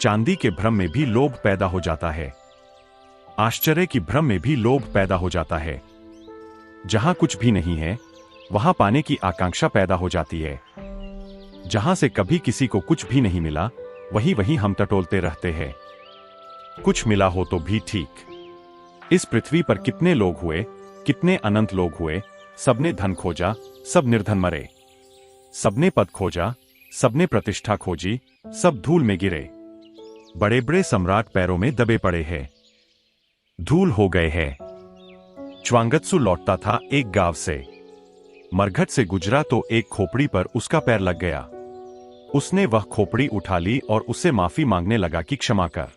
चांदी के भ्रम में भी लोभ पैदा हो जाता है। आश्चर्य की भ्रम में भी लोभ पैदा हो जाता है। जहां कुछ भी नहीं है, वहां पाने की आकांक्षा पैदा हो जाती है। जहां से कभी किसी को कुछ भी नहीं मिला, वहीं वहीं हम टटोलते रहते हैं। कुछ मिला हो तो भी ठीक। इस पृथ्वी पर कितने लोग हुए, कितने अनंत लोग हुए, सबने धन खोजा, सब निर्धन मरे। सबने पद खोजा, सबने प्रतिष्ठा खोजी, सब धूल में गिरे। बड़े बड़े सम्राट पैरों में दबे पड़े हैं, धूल हो गए हैं। च्वांगत्सु लौटता था एक गांव से। मरघट से गुजरा तो एक खोपड़ी पर उसका पैर लग गया। उसने वह खोपड़ी उठा ली और उससे माफी मांगने लगा कि क्षमा कर।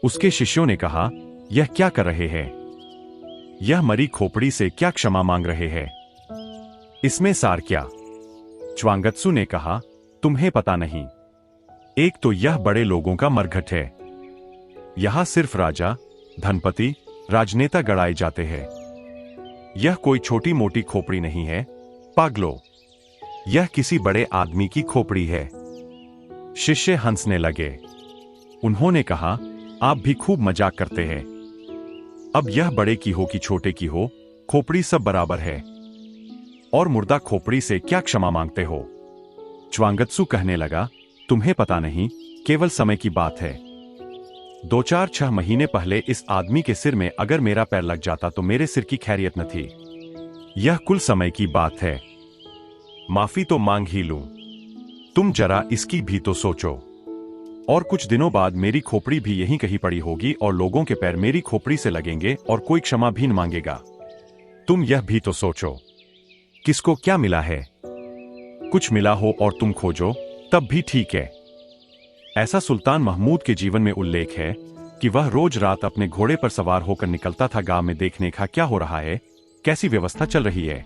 उसके शिष्यों ने कहा, यह क्या कर रहे हैं? यह मरी खोपड़ी से क्या क्षमा मांग रहे हैं? इसमें सार क्या? च्वांगत्सु ने कहा, तुम्हें पता नहीं। एक तो यह बड़े लोगों का मरघट है। यहां सिर्फ राजा, धनपति, राजनेता गड़ाए जाते हैं। यह कोई छोटी मोटी खोपड़ी नहीं है, पागलो। यह किसी बड़े आदमी की खोपड़ी है। शिष्य हंसने लगे। उन्होंने कहा, आप भी खूब मजाक करते हैं। अब यह बड़े की हो कि छोटे की हो, खोपड़ी सब बराबर है। और मुर्दा खोपड़ी से क्या क्षमा मांगते हो? च्वांगत्सु कहने लगा, तुम्हें पता नहीं, केवल समय की बात है। 2-4-6 महीने पहले इस आदमी के सिर में अगर मेरा पैर लग जाता तो मेरे सिर की खैरियत न थी। यह कुल समय की बात है। माफी तो मांग ही लूं। तुम जरा इसकी भी तो सोचो। और कुछ दिनों बाद मेरी खोपड़ी भी यहीं कहीं पड़ी होगी और लोगों के पैर मेरी खोपड़ी से लगेंगे और कोई क्षमा भी न मांगेगा। तुम यह भी तो सोचो, किसको क्या मिला है? कुछ मिला हो और तुम खोजो, तब भी ठीक है। ऐसा सुल्तान महमूद के जीवन में उल्लेख है कि वह रोज रात अपने घोड़े पर सवार होकर निकलता था गांव में देखने का क्या हो रहा है, कैसी व्यवस्था चल रही है।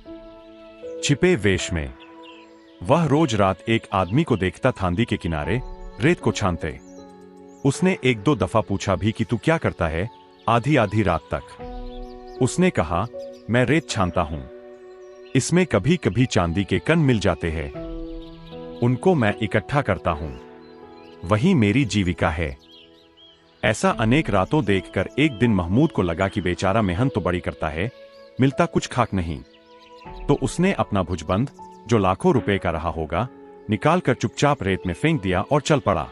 छिपे वेश में वह रोज रात एक आदमी को देखता था नदी के किनारे रेत को छानते। उसने 1-2 दफा पूछा भी कि तू क्या करता है आधी आधी रात तक? उसने कहा, मैं रेत छानता हूं। इसमें कभी कभी चांदी के कण मिल जाते हैं, उनको मैं इकट्ठा करता हूं। वही मेरी जीविका है। ऐसा अनेक रातों देखकर एक दिन महमूद को लगा कि बेचारा मेहनत तो बड़ी करता है, मिलता कुछ खाक नहीं। तो उसने अपना भुजबंद, जो लाखों रुपए का रहा होगा, निकालकर चुपचाप रेत में फेंक दिया और चल पड़ा।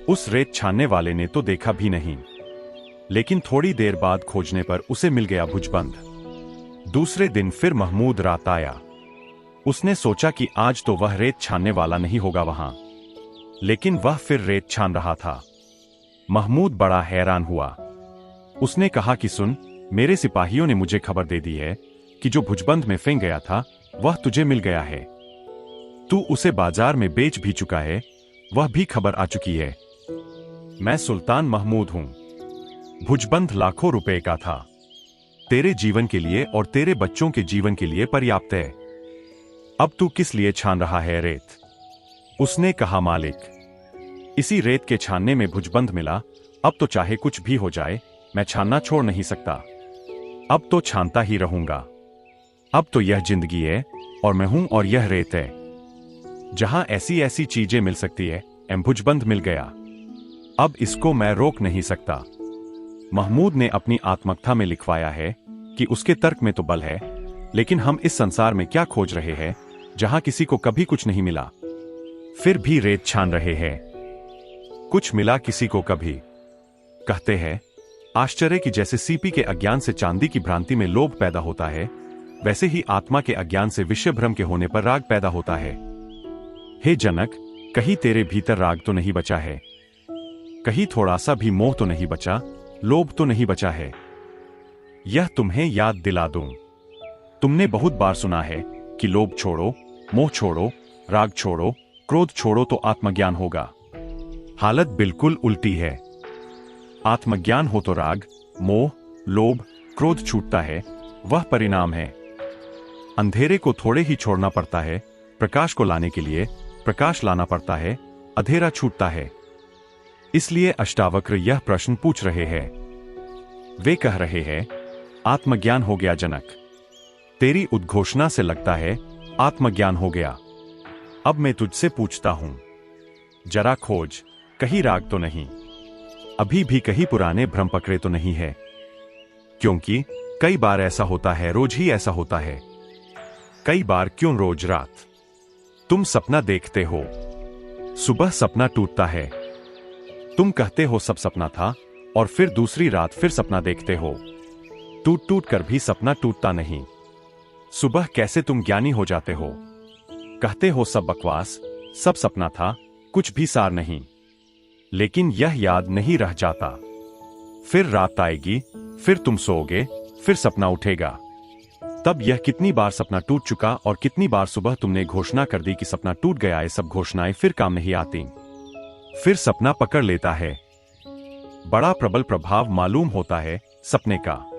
उस रेत छानने वाले ने तो देखा भी नहीं, लेकिन थोड़ी देर बाद खोजने पर उसे मिल गया भुजबंद। दूसरे दिन फिर महमूद रात आया। उसने सोचा कि आज तो वह रेत छानने वाला नहीं होगा वहां, लेकिन वह फिर रेत छान रहा था। महमूद बड़ा हैरान हुआ। उसने कहा कि सुन, मेरे सिपाहियों ने मुझे खबर दे दी है कि जो भुजबंद में फेंक गया था वह तुझे मिल गया है। तू उसे बाजार में बेच भी चुका है, वह भी खबर आ चुकी है। मैं सुल्तान महमूद हूं। भुजबंद लाखों रुपए का था। तेरे जीवन के लिए और तेरे बच्चों के जीवन के लिए पर्याप्त है। अब तू किस लिए छान रहा है रेत? उसने कहा, मालिक, इसी रेत के छानने में भुजबंद मिला। अब तो चाहे कुछ भी हो जाए, मैं छानना छोड़ नहीं सकता। अब तो छानता ही रहूंगा। अब तो यह जिंदगी है और मैं हूं और यह रेत है। जहां ऐसी ऐसी चीजें मिल सकती है, भुजबंद मिल गया। अब इसको मैं रोक नहीं सकता। महमूद ने अपनी आत्मकथा में लिखवाया है कि उसके तर्क में तो बल है, लेकिन हम इस संसार में क्या खोज रहे हैं जहां किसी को कभी कुछ नहीं मिला, फिर भी रेत छान रहे हैं। कुछ मिला किसी को कभी। कहते हैं आश्चर्य कि जैसे सीपी के अज्ञान से चांदी की भ्रांति में लोभ पैदा होता है, वैसे ही आत्मा के अज्ञान से विषय भ्रम के होने पर राग पैदा होता है। हे जनक, कहीं तेरे भीतर राग तो नहीं बचा है? कहीं थोड़ा सा भी मोह तो नहीं बचा, लोभ तो नहीं बचा है? यह तुम्हें याद दिला दूं। तुमने बहुत बार सुना है कि लोभ छोड़ो, मोह छोड़ो, राग छोड़ो, क्रोध छोड़ो तो आत्मज्ञान होगा। हालत बिल्कुल उल्टी है। आत्मज्ञान हो तो राग, मोह, लोभ, क्रोध छूटता है, वह परिणाम है। अंधेरे को थोड़े ही छोड़ना पड़ता है, प्रकाश को लाने के लिए प्रकाश लाना पड़ता है, अंधेरा छूटता है। इसलिए अष्टावक्र यह प्रश्न पूछ रहे हैं। वे कह रहे हैं, आत्मज्ञान हो गया जनक। तेरी उद्घोषणा से लगता है आत्मज्ञान हो गया। अब मैं तुझसे पूछता हूं, जरा खोज, कहीं राग तो नहीं, अभी भी कहीं पुराने भ्रम पकड़े तो नहीं है? क्योंकि कई बार ऐसा होता है, रोज ही ऐसा होता है। कई बार क्यों रोज रात? तुम सपना देखते हो, सुबह सपना टूटता है। तुम कहते हो सब सपना था और फिर दूसरी रात फिर सपना देखते हो। टूट टूट कर भी सपना टूटता नहीं। सुबह कैसे तुम ज्ञानी हो जाते हो? कहते हो सब बकवास, सब सपना था, कुछ भी सार नहीं। लेकिन यह याद नहीं रह जाता। फिर रात आएगी, फिर तुम सोओगे, फिर सपना उठेगा। तब यह कितनी बार सपना टूट चुका और कितनी बार सुबह तुमने घोषणा कर दी कि सपना टूट गया। ये सब घोषणाएं फिर काम नहीं आती। फिर सपना पकड़ लेता है। बड़ा प्रबल प्रभाव मालूम होता है सपने का।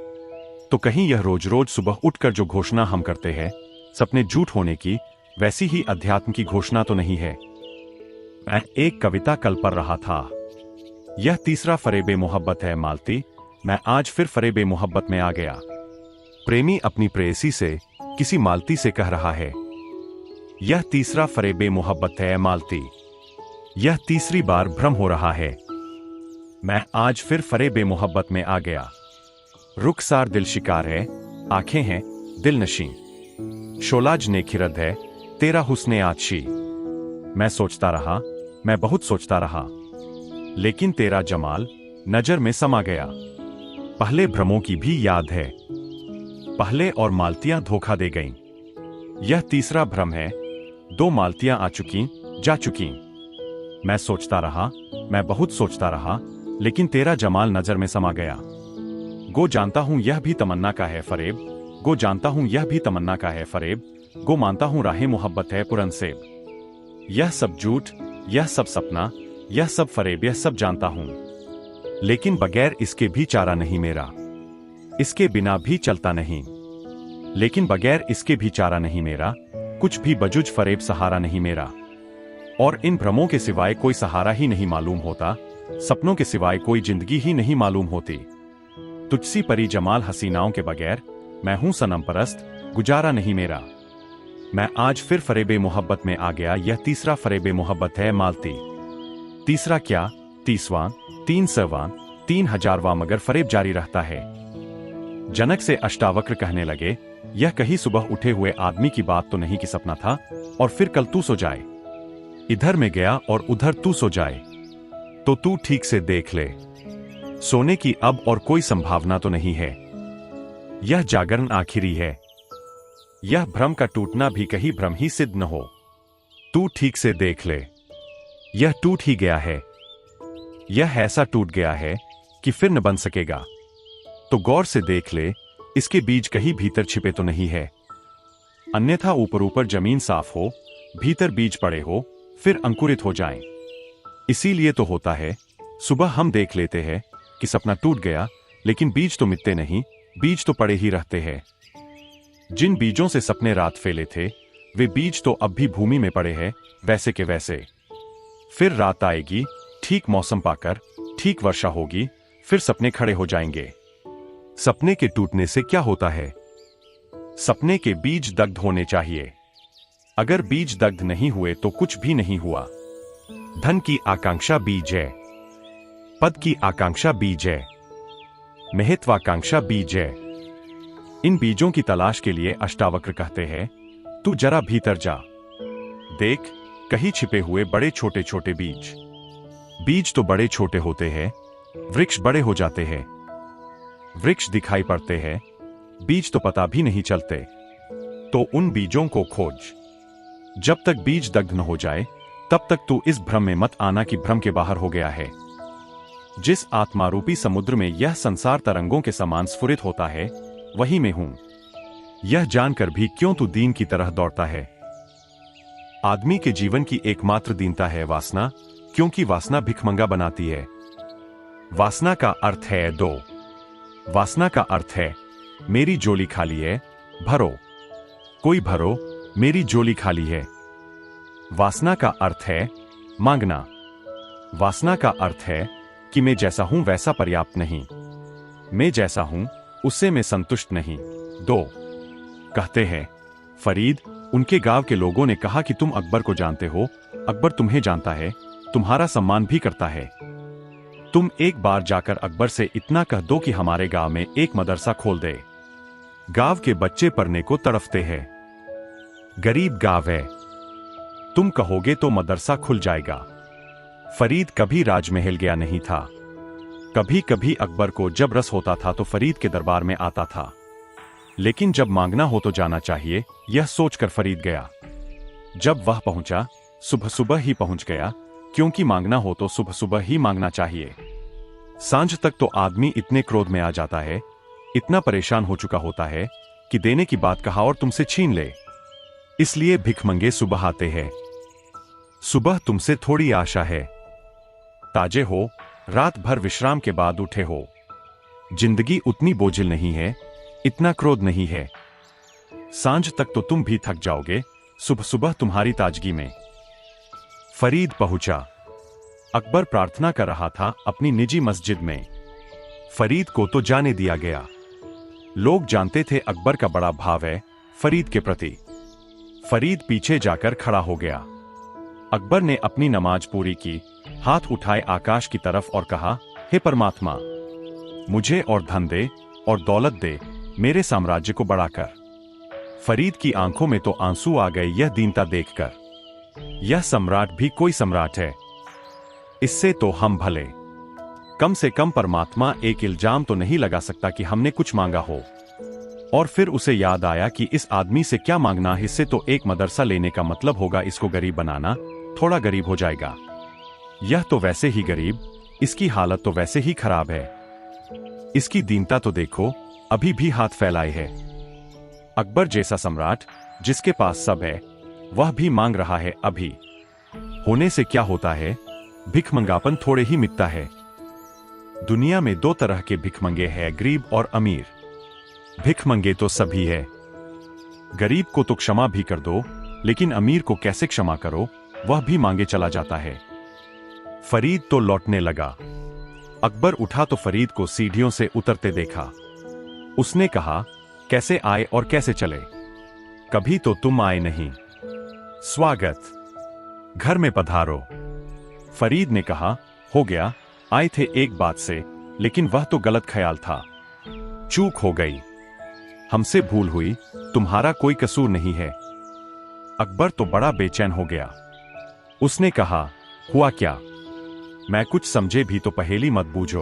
तो कहीं यह रोज रोज सुबह उठकर जो घोषणा हम करते हैं सपने झूठ होने की, वैसी ही अध्यात्म की घोषणा तो नहीं है। मैं एक कविता कल पढ़ रहा था। यह तीसरा फरेबे मोहब्बत है मालती। मैं आज फिर फरेबे मोहब्बत में आ गया। प्रेमी अपनी प्रेयसी से किसी मालती से कह रहा है, यह तीसरा फरेबे मोहब्बत है मालती। यह तीसरी बार भ्रम हो रहा है। मैं आज फिर फरेबे मोहब्बत में आ गया। रुखसार दिल शिकार है, आंखें हैं दिल नशी। शोलाज ने खिरद है तेरा हुस्ने आछी। मैं सोचता रहा, मैं बहुत सोचता रहा, लेकिन तेरा जमाल नजर में समा गया। पहले भ्रमों की भी याद है, पहले और मालतियां धोखा दे गईं। यह तीसरा भ्रम है, दो मालतियां आ चुकी जा चुकी। मैं सोचता रहा, मैं बहुत सोचता रहा, लेकिन तेरा जमाल नजर में समा गया। गो जानता हूं यह भी तमन्ना का है फरेब, गो जानता हूं यह भी तमन्ना का है फरेब, गो मानता हूं राहें मोहब्बत है पुरनसेब। यह सब झूठ, यह सब सपना, यह सब फरेब, यह सब जानता हूं, लेकिन बगैर इसके भी चारा नहीं मेरा। इसके बिना भी चलता नहीं, लेकिन बगैर इसके भी चारा नहीं मेरा। कुछ भी बजुज फरेब सहारा नहीं मेरा। और इन भ्रमों के सिवाय कोई सहारा ही नहीं मालूम होता, सपनों के सिवाय कोई जिंदगी ही नहीं मालूम होती। तुझसी परी जमाल हसीनाओं के बगैर मैं हूं सनम परस्त, गुजारा नहीं मेरा। मैं आज फिर फरेबे मोहब्बत में आ गया। यह तीसरा फरेबे मोहब्बत है मालती। तीसरा क्या, 30वां, 300वां, 3000वां, मगर फरेब जारी रहता है। जनक से अष्टावक्र कहने लगे, यह कहीं सुबह उठे हुए आदमी की बात तो नहीं कि सपना था और फिर कल तू सो जाए। इधर में गया और उधर तू सो जाए, तो तू ठीक से देख ले, सोने की अब और कोई संभावना तो नहीं है। यह जागरण आखिरी है। यह भ्रम का टूटना भी कहीं भ्रम ही सिद्ध न हो। तू ठीक से देख ले, यह टूट ही गया है। यह ऐसा टूट गया है कि फिर न बन सकेगा। तो गौर से देख ले, इसके बीज कहीं भीतर छिपे तो नहीं है। अन्यथा ऊपर ऊपर जमीन साफ हो, भीतर बीज पड़े हो, फिर अंकुरित हो जाएं। इसीलिए तो होता है, सुबह हम देख लेते हैं कि सपना टूट गया, लेकिन बीज तो मिटते नहीं, बीज तो पड़े ही रहते हैं। जिन बीजों से सपने रात फैले थे, वे बीज तो अब भी भूमि में पड़े हैं, वैसे के वैसे। फिर रात आएगी, ठीक मौसम पाकर, ठीक वर्षा होगी, फिर सपने खड़े हो जाएंगे। सपने के टूटने से क्या होता है? सपने के बीज दग्ध होने चाहिए। अगर बीज दग्ध नहीं हुए तो कुछ भी नहीं हुआ। धन की आकांक्षा बीज है, पद की आकांक्षा बीज है, महत्वाकांक्षा बीज है। इन बीजों की तलाश के लिए अष्टावक्र कहते हैं, तू जरा भीतर जा, देख कहीं छिपे हुए बड़े छोटे छोटे बीज। बीज तो बड़े छोटे होते हैं, वृक्ष बड़े हो जाते हैं। वृक्ष दिखाई पड़ते हैं, बीज तो पता भी नहीं चलते। तो उन बीजों को खोज। जब तक बीज दग्ध न हो जाए, तब तक तू इस भ्रम में मत आना कि भ्रम के बाहर हो गया है। जिस आत्मारूपी समुद्र में यह संसार तरंगों के समान स्फुरित होता है, वही मैं हूं। यह जानकर भी क्यों तू दीन की तरह दौड़ता है? आदमी के जीवन की एकमात्र दीनता है वासना, क्योंकि वासना भिखमंगा बनाती है। वासना का अर्थ है दो। वासना का अर्थ है, मेरी झोली खाली है, भरो। कोई भरो, मेरी झोली खाली है। वासना का अर्थ है मांगना। वासना का अर्थ है कि मैं जैसा हूं वैसा पर्याप्त नहीं, मैं जैसा हूं उससे मैं संतुष्ट नहीं। दो कहते हैं, फरीद, उनके गांव के लोगों ने कहा कि तुम अकबर को जानते हो, अकबर तुम्हें जानता है, तुम्हारा सम्मान भी करता है। तुम एक बार जाकर अकबर से इतना कह दो कि हमारे गांव में एक मदरसा खोल दे। गांव के बच्चे पढ़ने को तड़फते हैं, गरीब गांव है। तुम कहोगे तो मदरसा खुल जाएगा। फरीद कभी राजमहल गया नहीं था, कभी कभी अकबर को जब रस होता था तो फरीद के दरबार में आता था, लेकिन जब मांगना हो तो जाना चाहिए, यह सोचकर फरीद गया। जब वह पहुंचा, सुबह सुबह ही पहुंच गया, क्योंकि मांगना हो तो सुबह सुबह ही मांगना चाहिए। सांझ तक तो आदमी इतने क्रोध में आ जाता है, इतना परेशान हो चुका होता है कि देने की बात कहा और तुमसे छीन ले। इसलिए भिखमंगे सुबह आते हैं। सुबह तुमसे थोड़ी आशा है, ताजे हो, रात भर विश्राम के बाद उठे हो। जिंदगी उतनी बोझिल नहीं है, इतना क्रोध नहीं है। सांझ तक तो तुम भी थक जाओगे, सुबह सुबह तुम्हारी ताजगी में। फरीद पहुंचा। अकबर प्रार्थना कर रहा था अपनी निजी मस्जिद में। फरीद को तो जाने दिया गया। लोग जानते थे अकबर का बड़ा भाव है फरीद के प्रति। फरीद पीछे जाकर खड़ा हो गया। अकबर ने अपनी नमाज पूरी की, हाथ उठाए आकाश की तरफ और कहा, हे परमात्मा, मुझे और धन दे और दौलत दे, मेरे साम्राज्य को बढ़ाकर। फरीद की आंखों में तो आंसू आ गए यह दीनता देखकर। यह सम्राट भी कोई सम्राट है, इससे तो हम भले। कम से कम परमात्मा एक इल्जाम तो नहीं लगा सकता कि हमने कुछ मांगा हो। और फिर उसे याद आया कि इस आदमी से क्या मांगना, इससे तो एक मदरसा लेने का मतलब होगा इसको गरीब बनाना, थोड़ा गरीब हो जाएगा। यह तो वैसे ही गरीब, इसकी हालत तो वैसे ही खराब है। इसकी दीनता तो देखो, अभी भी हाथ फैलाए है। अकबर जैसा सम्राट जिसके पास सब है, वह भी मांग रहा है अभी। होने से क्या होता है, भिखमंगापन थोड़े ही मिटता है। दुनिया में दो तरह के भिखमंगे हैं, गरीब और अमीर। भिखमंगे तो सभी है। गरीब को तो क्षमा भी कर दो, लेकिन अमीर को कैसे क्षमा करो, वह भी मांगे चला जाता है। फरीद तो लौटने लगा। अकबर उठा तो फरीद को सीढ़ियों से उतरते देखा। उसने कहा, कैसे आए और कैसे चले? कभी तो तुम आए नहीं। स्वागत, घर में पधारो। फरीद ने कहा, हो गया, आए थे एक बात से, लेकिन वह तो गलत ख्याल था। चूक हो गई, हमसे भूल हुई, तुम्हारा कोई कसूर नहीं है। अकबर तो बड़ा बेचैन हो गया। उसने कहा, हुआ क्या? मैं कुछ समझे भी तो पहेली मत बूझो।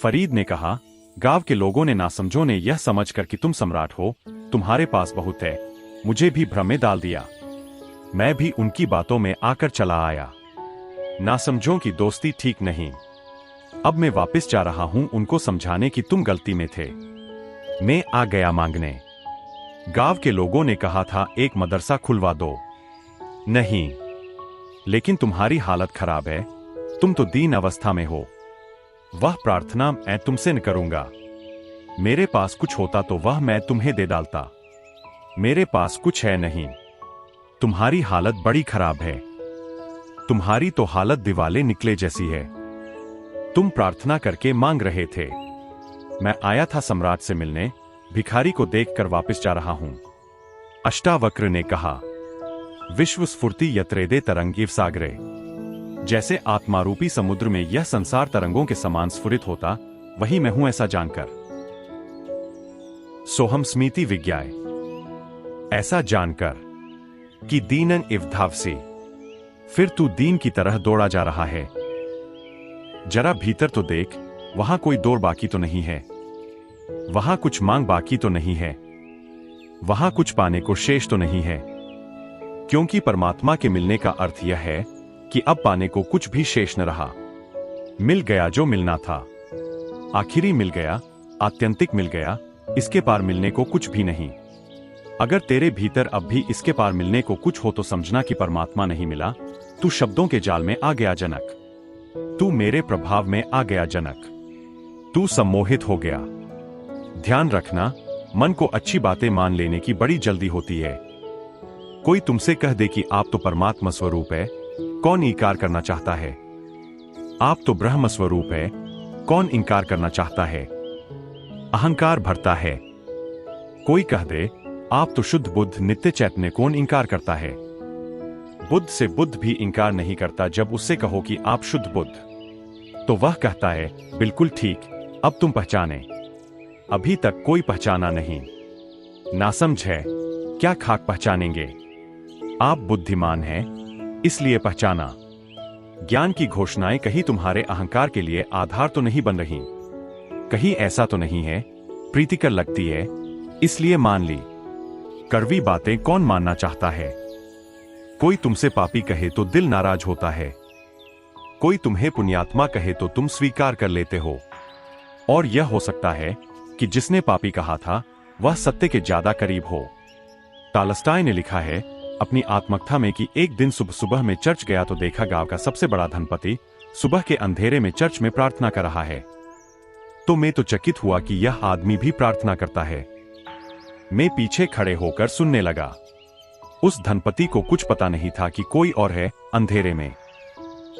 फरीद ने कहा, गांव के लोगों ने नासमझों ने यह समझकर कि तुम सम्राट हो, तुम्हारे पास बहुत है, मुझे भी भ्रम में डाल दिया। मैं भी उनकी बातों में आकर चला आया। नासमझों की दोस्ती ठीक नहीं। अब मैं वापस जा रहा हूं उनको समझाने कि तुम गलती में थे। मैं आ गया मांगने। गांव के लोगों ने कहा था एक मदरसा खुलवा दो। नहीं, लेकिन तुम्हारी हालत खराब है, तुम तो दीन अवस्था में हो। वह प्रार्थना मैं तुमसे न करूंगा। मेरे पास कुछ होता तो वह मैं तुम्हें दे डालता। मेरे पास कुछ है नहीं। तुम्हारी हालत बड़ी खराब है। तुम्हारी तो हालत दिवाले निकले जैसी है। तुम प्रार्थना करके मांग रहे थे। मैं आया था सम्राट से मिलने, भिखारी को देखकर वापस जा रहा हूं। अष्टावक्र ने कहा, विश्व स्फूर्ति यत्रेदे तरंगिव सागरे। जैसे आत्मारूपी समुद्र में यह संसार तरंगों के समान स्फुरित होता, वही मैं हूं ऐसा जानकर। सोहम स्मीति विज्ञाय, ऐसा जानकर कि दीनन इव धावसी, फिर तू दीन की तरह दौड़ा जा रहा है। जरा भीतर तो देख, वहां कोई दौड़ बाकी तो नहीं है। वहां कुछ मांग बाकी तो नहीं है। वहां कुछ पाने को शेष तो नहीं है। क्योंकि परमात्मा के मिलने का अर्थ यह है कि अब पाने को कुछ भी शेष न रहा। मिल गया जो मिलना था, आखिरी मिल गया, आत्यंतिक मिल गया, इसके पार मिलने को कुछ भी नहीं। अगर तेरे भीतर अब भी इसके पार मिलने को कुछ हो तो समझना कि परमात्मा नहीं मिला, तू शब्दों के जाल में आ गया जनक। तू मेरे प्रभाव में आ गया जनक। तू सम्मोहित हो गया। ध्यान रखना, मन को अच्छी बातें मान लेने की बड़ी जल्दी होती है। कोई तुमसे कह दे कि आप तो परमात्मा स्वरूप है, कौन इनकार करना चाहता है? आप तो ब्रह्म स्वरूप है, कौन इनकार करना चाहता है? अहंकार भरता है। कोई कह दे आप तो शुद्ध बुद्ध नित्य चैतन्य, कौन इनकार करता है? बुद्ध से बुद्ध भी इनकार नहीं करता। जब उससे कहो कि आप शुद्ध बुद्ध, तो वह कहता है बिल्कुल ठीक, अब तुम पहचाने। अभी तक कोई पहचाना नहीं। नासमझ है, क्या खाक पहचानेंगे? आप बुद्धिमान हैं, इसलिए पहचाना। ज्ञान की घोषणाएं कहीं तुम्हारे अहंकार के लिए आधार तो नहीं बन रही, कहीं ऐसा तो नहीं है प्रीतिकर लगती है इसलिए मान ली। कड़वी बातें कौन मानना चाहता है? कोई तुमसे पापी कहे तो दिल नाराज होता है, कोई तुम्हें पुण्यात्मा कहे तो तुम स्वीकार कर लेते हो। और यह हो सकता है कि जिसने पापी कहा था वह सत्य के ज्यादा करीब हो। टॉलस्टॉय ने लिखा है अपनी आत्मकथा में कि एक दिन सुबह सुबह में चर्च गया तो देखा गांव का सबसे बड़ा धनपति सुबह के अंधेरे में चर्च में प्रार्थना कर रहा है। तो मैं तो चकित हुआ कि यह आदमी भी प्रार्थना करता है। मैं पीछे खड़े होकर सुनने लगा। उस धनपति को कुछ पता नहीं था कि कोई और है अंधेरे में।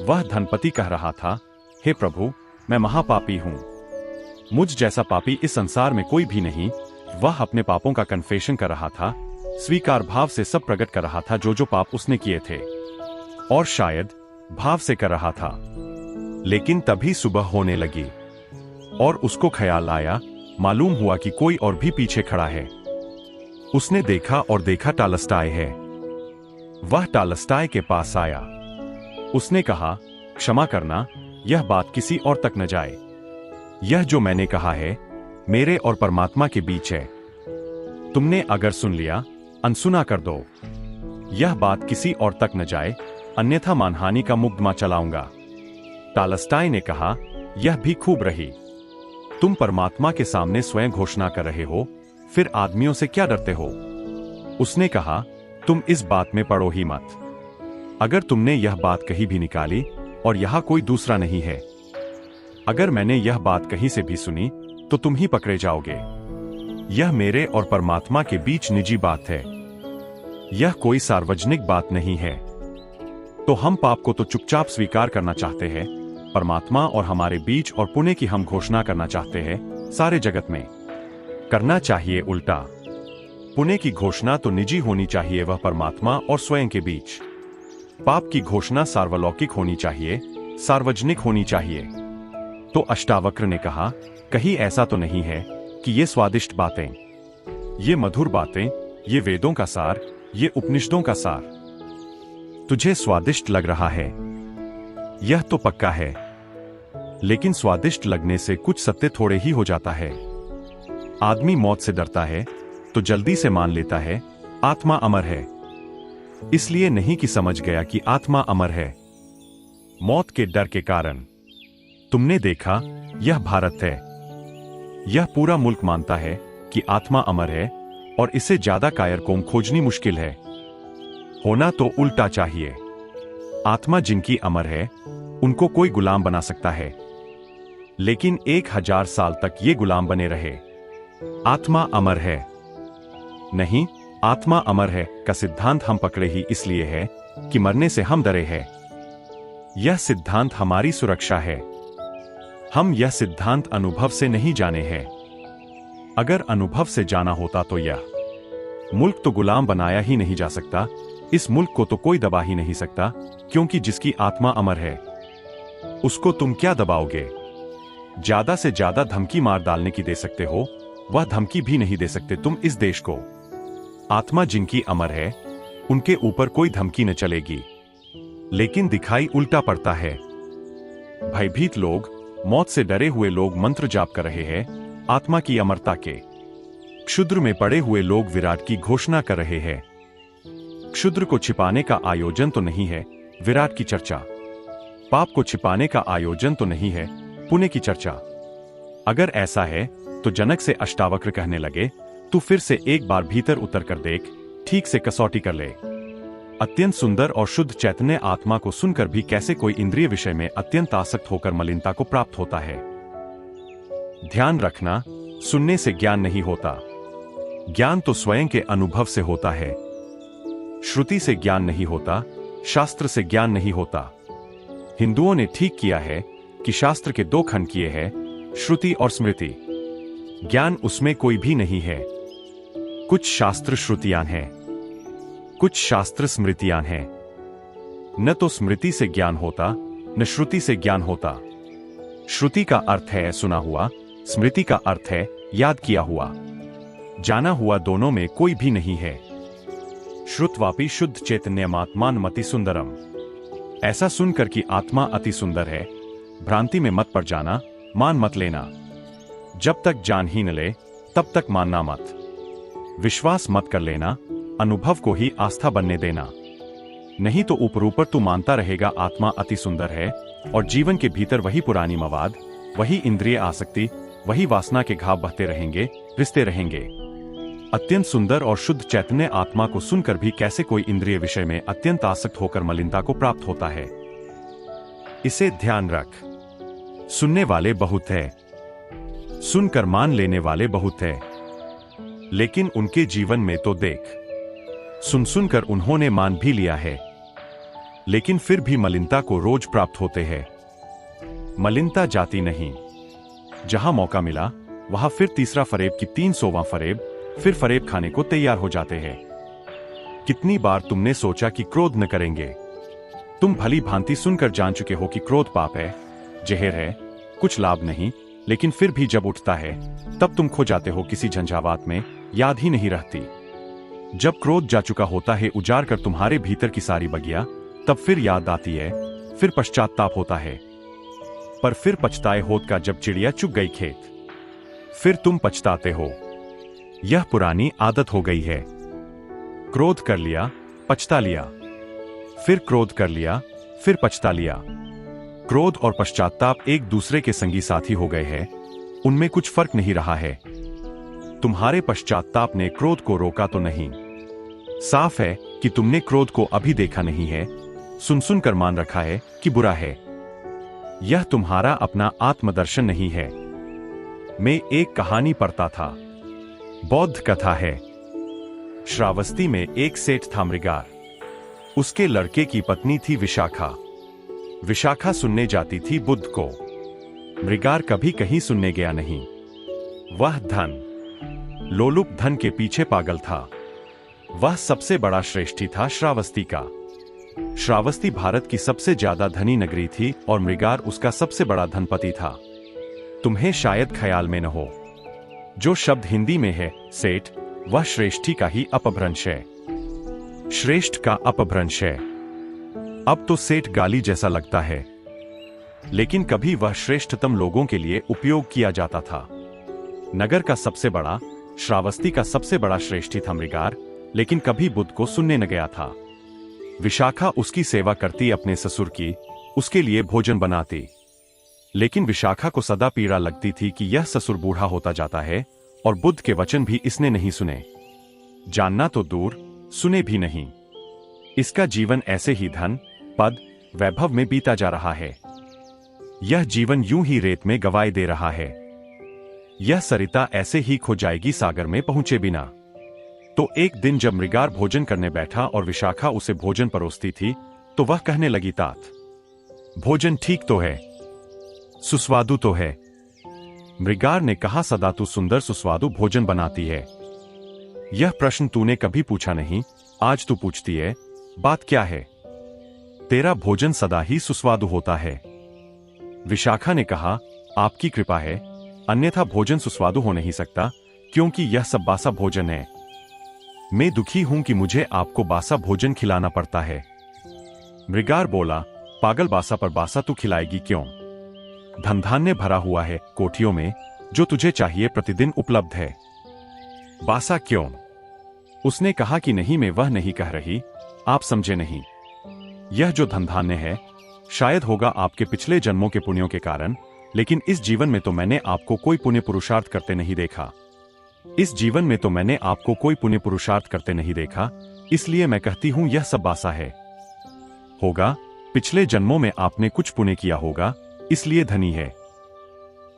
वह धनपति कह रहा था, हे प्रभु, मैं महापापी हूं, मुझ जैसा पापी इस संसार में कोई भी नहीं। वह अपने पापों का कन्फेशन कर रहा था, स्वीकार भाव से सब प्रकट कर रहा था जो पाप उसने किए थे, और शायद भाव से कर रहा था। लेकिन तभी सुबह होने लगी और उसको ख्याल आया, मालूम हुआ कि कोई और भी पीछे खड़ा है। उसने देखा और देखा टॉलस्टॉय है। वह टॉलस्टॉय के पास आया। उसने कहा, क्षमा करना, यह बात किसी और तक न जाए। यह जो मैंने कहा है मेरे और परमात्मा के बीच है। तुमने अगर सुन लिया, अनसुना कर दो। यह बात किसी और तक न जाए, अन्यथा मानहानि का मुकदमा चलाऊंगा। टॉलस्टॉय ने कहा, यह भी खूब रही। तुम परमात्मा के सामने स्वयं घोषणा कर रहे हो, फिर आदमियों से क्या डरते हो? उसने कहा, तुम इस बात में पड़ो ही मत। अगर तुमने यह बात कहीं भी निकाली और यहां कोई दूसरा नहीं है, अगर मैंने यह बात कहीं से भी सुनी तो तुम ही पकड़े जाओगे। यह मेरे और परमात्मा के बीच निजी बात है, यह कोई सार्वजनिक बात नहीं है। तो हम पाप को तो चुपचाप स्वीकार करना चाहते हैं परमात्मा और हमारे बीच, और पुण्य की हम घोषणा करना चाहते हैं सारे जगत में। करना चाहिए उल्टा। पुण्य की घोषणा तो निजी होनी चाहिए, वह परमात्मा और स्वयं के बीच। पाप की घोषणा सार्वलौकिक होनी चाहिए, सार्वजनिक होनी चाहिए। तो अष्टावक्र ने कहा, कहीं ऐसा तो नहीं है कि ये स्वादिष्ट बातें, ये मधुर बातें, ये वेदों का सार, ये उपनिषदों का सार तुझे स्वादिष्ट लग रहा है? यह तो पक्का है, लेकिन स्वादिष्ट लगने से कुछ सत्य थोड़े ही हो जाता है। आदमी मौत से डरता है तो जल्दी से मान लेता है आत्मा अमर है, इसलिए नहीं कि समझ गया कि आत्मा अमर है, मौत के डर के कारण। तुमने देखा, यह भारत है, यह पूरा मुल्क मानता है कि आत्मा अमर है, और इससे ज्यादा कायर कौम खोजनी मुश्किल है। होना तो उल्टा चाहिए। आत्मा जिनकी अमर है उनको कोई गुलाम बना सकता है, लेकिन 1000 साल तक ये गुलाम बने रहे। आत्मा अमर है। नहीं, आत्मा अमर है का सिद्धांत हम पकड़े ही इसलिए है कि मरने से हम डरे हैं। यह सिद्धांत हमारी सुरक्षा है। हम यह सिद्धांत अनुभव से नहीं जाने हैं। अगर अनुभव से जाना होता तो यह मुल्क तो गुलाम बनाया ही नहीं जा सकता। इस मुल्क को तो कोई दबा ही नहीं सकता, क्योंकि जिसकी आत्मा अमर है उसको तुम क्या दबाओगे? ज्यादा से ज्यादा धमकी मार डालने की दे सकते हो, वह धमकी भी नहीं दे सकते तुम इस देश को। आत्मा जिनकी अमर है उनके ऊपर कोई धमकी न चलेगी। लेकिन दिखाई उल्टा पड़ता है। भयभीत लोग, मौत से डरे हुए लोग मंत्र जाप कर रहे हैं आत्मा की अमरता के। क्षुद्र में पड़े हुए लोग विराट की घोषणा कर रहे हैं। क्षुद्र को छिपाने का आयोजन तो नहीं है विराट की चर्चा। पाप को छिपाने का आयोजन तो नहीं है पुण्य की चर्चा। अगर ऐसा है तो जनक से अष्टावक्र कहने लगे, तू फिर से एक बार भीतर उतर कर देख, ठीक से कसौटी कर ले। अत्यंत सुंदर और शुद्ध चैतन्य आत्मा को सुनकर भी कैसे कोई इंद्रिय विषय में अत्यंत आसक्त होकर मलिनता को प्राप्त होता है। ध्यान रखना, सुनने से ज्ञान नहीं होता। ज्ञान तो स्वयं के अनुभव से होता है। श्रुति से ज्ञान नहीं होता, शास्त्र से ज्ञान नहीं होता। हिंदुओं ने ठीक किया है कि शास्त्र के 2 खंड किए हैं, श्रुति और स्मृति। ज्ञान उसमें कोई भी नहीं है। कुछ शास्त्र श्रुतियां हैं, कुछ शास्त्र स्मृतियां हैं। न तो स्मृति से ज्ञान होता, न श्रुति से ज्ञान होता। श्रुति का अर्थ है सुना हुआ, स्मृति का अर्थ है याद किया हुआ। जाना हुआ दोनों में कोई भी नहीं है। श्रुतवापि शुद्ध चैतन्यमात्मान मति सुंदरम। ऐसा सुनकर कि आत्मा अति सुंदर है, भ्रांति में मत पड़ जाना, मान मत लेना। जब तक जान ही न ले तब तक मानना मत। विश्वास मत कर लेना, अनुभव को ही आस्था बनने देना। नहीं तो ऊपर ऊपर तू मानता रहेगा आत्मा अति सुंदर है, और जीवन के भीतर वही पुरानी मवाद, वही इंद्रिय आसक्ति, वही वासना के घाव बहते रहेंगे, रिश्ते रहेंगे। अत्यंत सुंदर और शुद्ध चैतन्य आत्मा को सुनकर भी कैसे कोई इंद्रिय विषय में अत्यंत आसक्त होकर मलिनता को प्राप्त होता है। इसे ध्यान रख। सुनने वाले बहुत है, सुनकर मान लेने वाले बहुत है, लेकिन उनके जीवन में तो देख, सुन सुनकर उन्होंने मान भी लिया है, लेकिन फिर भी मलिनता को रोज प्राप्त होते हैं। मलिनता जाती नहीं, जहां मौका मिला वहां फिर तीसरा फरेब की 300वां फरेब, फिर फरेब खाने को तैयार हो जाते हैं। कितनी बार तुमने सोचा कि क्रोध न करेंगे। तुम भली भांति सुनकर जान चुके हो कि क्रोध पाप है, जहर है, कुछ लाभ नहीं, लेकिन फिर भी जब उठता है तब तुम खो जाते हो किसी झंझावात में, याद ही नहीं रहती। जब क्रोध जा चुका होता है उजाड़ कर तुम्हारे भीतर की सारी बगिया, तब फिर याद आती है, फिर पश्चाताप होता है। पर फिर पछताए होत का जब चिड़िया चुग गई खेत, फिर तुम पछताते हो। यह पुरानी आदत हो गई है। क्रोध कर लिया, पछता लिया, फिर क्रोध कर लिया, फिर पछता लिया। क्रोध और पश्चाताप एक दूसरे के संगी साथी हो गए हैं, उनमें कुछ फर्क नहीं रहा है। तुम्हारे पश्चाताप ने क्रोध को रोका तो नहीं। साफ है कि तुमने क्रोध को अभी देखा नहीं है, सुन सुनकर मान रखा है कि बुरा है। यह तुम्हारा अपना आत्मदर्शन नहीं है। मैं एक कहानी पढ़ता था, बौद्ध कथा है। श्रावस्ती में एक सेठ था मृगार। उसके लड़के की पत्नी थी विशाखा। विशाखा सुनने जाती थी बुद्ध को। मृगार कभी कहीं सुनने गया नहीं। वह धन, लोलुप धन के पीछे पागल था। वह सबसे बड़ा श्रेष्ठी था श्रावस्ती का। श्रावस्ती भारत की सबसे ज्यादा धनी नगरी थी और मृगार उसका सबसे बड़ा धनपति था। तुम्हें शायद ख्याल में न हो, जो शब्द हिंदी में है सेठ, वह श्रेष्ठी का ही अपभ्रंश है। श्रेष्ठ का अपभ्रंश है। अब तो सेठ गाली जैसा लगता है, लेकिन कभी वह श्रेष्ठतम लोगों के लिए उपयोग किया जाता था। नगर का सबसे बड़ा, श्रावस्ती का सबसे बड़ा श्रेष्ठी था मृगार, लेकिन कभी बुद्ध को सुनने न गया था। विशाखा उसकी सेवा करती, अपने ससुर की, उसके लिए भोजन बनाती। लेकिन विशाखा को सदा पीड़ा लगती थी कि यह ससुर बूढ़ा होता जाता है और बुद्ध के वचन भी इसने नहीं सुने। जानना तो दूर, सुने भी नहीं। इसका जीवन ऐसे ही धन, पद, वैभव में बीता जा रहा है। यह जीवन यूं ही रेत में गवाए दे रहा है। यह सरिता ऐसे ही खो जाएगी सागर में पहुंचे बिना। तो एक दिन जब मृगार भोजन करने बैठा और विशाखा उसे भोजन परोसती थी, तो वह कहने लगी, तात, भोजन ठीक तो है, सुस्वादु तो है। मृगार ने कहा, सदा तू सुंदर सुस्वादु भोजन बनाती है। यह प्रश्न तूने कभी पूछा नहीं, आज तू पूछती है। बात क्या है? तेरा भोजन सदा ही सुस्वादु होता है। विशाखा ने कहा, आपकी कृपा है, अन्यथा भोजन सुस्वादु हो नहीं सकता, क्योंकि यह सब बासा भोजन है। मैं दुखी हूं कि मुझे आपको बासा भोजन खिलाना पड़ता है। मृगार बोला, पागल, बासा पर बासा तू खिलाएगी क्यों? धन धान्य भरा हुआ है कोठियों में, जो तुझे चाहिए प्रतिदिन उपलब्ध है। बासा क्यों? उसने कहा कि नहीं, मैं वह नहीं कह रही, आप समझे नहीं। यह जो धन धान्य है शायद होगा आपके पिछले जन्मों के पुण्यों के कारण, लेकिन इस जीवन में तो मैंने आपको कोई पुण्य पुरुषार्थ करते नहीं देखा। इस जीवन में तो मैंने आपको कोई पुण्य पुरुषार्थ करते नहीं देखा, इसलिए मैं कहती हूं यह सब बासा है। होगा पिछले जन्मों में आपने कुछ पुण्य किया होगा, इसलिए धनी है।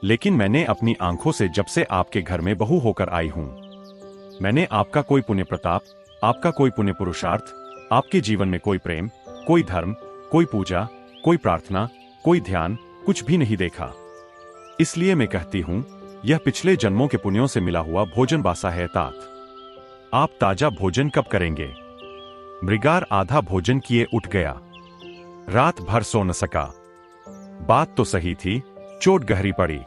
लेकिन मैंने अपनी आंखों से जब से आपके घर में बहू होकर आई हूं, मैंने आपका कोई पुण्य प्रताप, आपका कोई पुण्य पुरुषार्थ, आपके जीवन में कोई प्रेम, कोई धर्म, कोई पूजा, कोई प्रार्थना, कोई ध्यान, कुछ भी नहीं देखा। इसलिए मैं कहती हूं यह पिछले जन्मों के पुण्यों से मिला हुआ भोजन बासा है। तात, आप ताजा भोजन कब करेंगे? मृगार आधा भोजन किए उठ गया। रात भर सो न सका। बात तो सही थी, चोट गहरी पड़ी।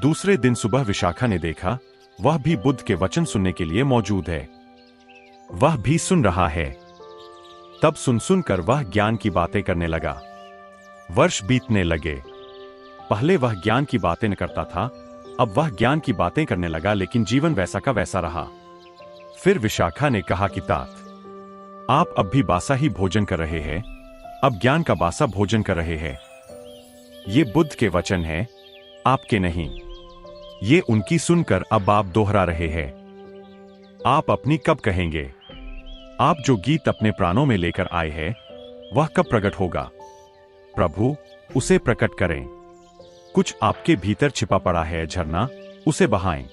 दूसरे दिन सुबह विशाखा ने देखा, वह भी बुद्ध के वचन सुनने के लिए मौजूद है। वह भी सुन रहा है। तब सुन सुनकर वह ज्ञान की बातें करने लगा। वर्ष बीतने लगे। पहले वह ज्ञान की बातें न करता था, अब वह ज्ञान की बातें करने लगा, लेकिन जीवन वैसा का वैसा रहा। फिर विशाखा ने कहा कि तात, आप अब भी बासा ही भोजन कर रहे हैं, अब ज्ञान का बासा भोजन कर रहे हैं। ये बुद्ध के वचन हैं, आपके नहीं। ये उनकी सुनकर अब आप दोहरा रहे हैं। आप अपनी कब कहेंगे? आप जो गीत अपने प्राणों में लेकर आए हैं, वह कब प्रकट होगा? प्रभु, उसे प्रकट करें। कुछ आपके भीतर छिपा पड़ा है झरना, उसे बहाएं।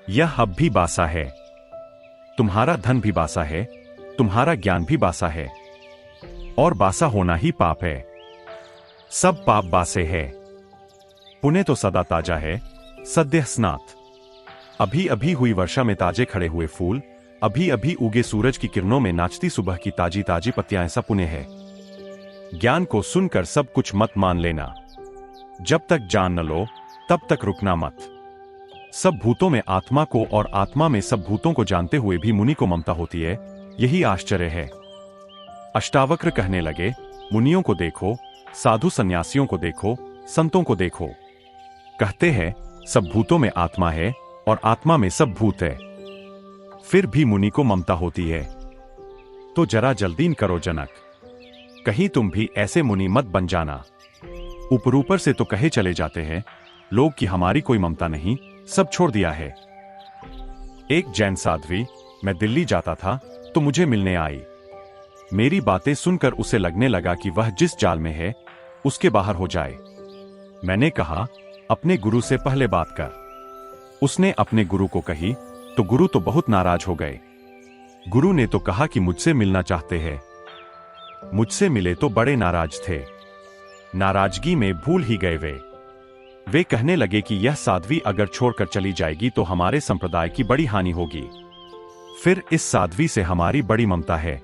यह अब भी बासा है। तुम्हारा धन भी बासा है, तुम्हारा ज्ञान भी बासा है, और बासा होना ही पाप है। सब पाप बासे है। पुण्य तो सदा ताजा है, सद्य स्नात। अभी अभी हुई वर्षा में ताजे खड़े हुए फूल, अभी अभी उगे सूरज की किरणों में नाचती सुबह की ताजी ताजी पत्तियां, ऐसा पुण्य है। ज्ञान को सुनकर सब कुछ मत मान लेना। जब तक जान न लो तब तक रुकना मत। सब भूतों में आत्मा को और आत्मा में सब भूतों को जानते हुए भी मुनि को ममता होती है, यही आश्चर्य है। अष्टावक्र कहने लगे, मुनियों को देखो, साधु सन्यासियों को देखो, संतों को देखो। कहते हैं सब भूतों में आत्मा है और आत्मा में सब भूत है, फिर भी मुनि को ममता होती है। तो जरा जल्दी करो जनक, कहीं तुम भी ऐसे मुनि मत बन जाना। ऊपर ऊपर से तो कहे चले जाते हैं लोग कि हमारी कोई ममता नहीं, सब छोड़ दिया है। एक जैन साध्वी, मैं दिल्ली जाता था तो मुझे मिलने आई। मेरी बातें सुनकर उसे लगने लगा कि वह जिस जाल में है उसके बाहर हो जाए। मैंने कहा, अपने गुरु से पहले बात कर। उसने अपने गुरु को कही तो गुरु तो बहुत नाराज हो गए। गुरु ने तो कहा कि मुझसे मिलना चाहते हैं। मुझसे मिले तो बड़े नाराज थे। नाराजगी में भूल ही गए वे कहने लगे कि यह साध्वी अगर छोड़कर चली जाएगी तो हमारे संप्रदाय की बड़ी हानि होगी। फिर इस साध्वी से हमारी बड़ी ममता है,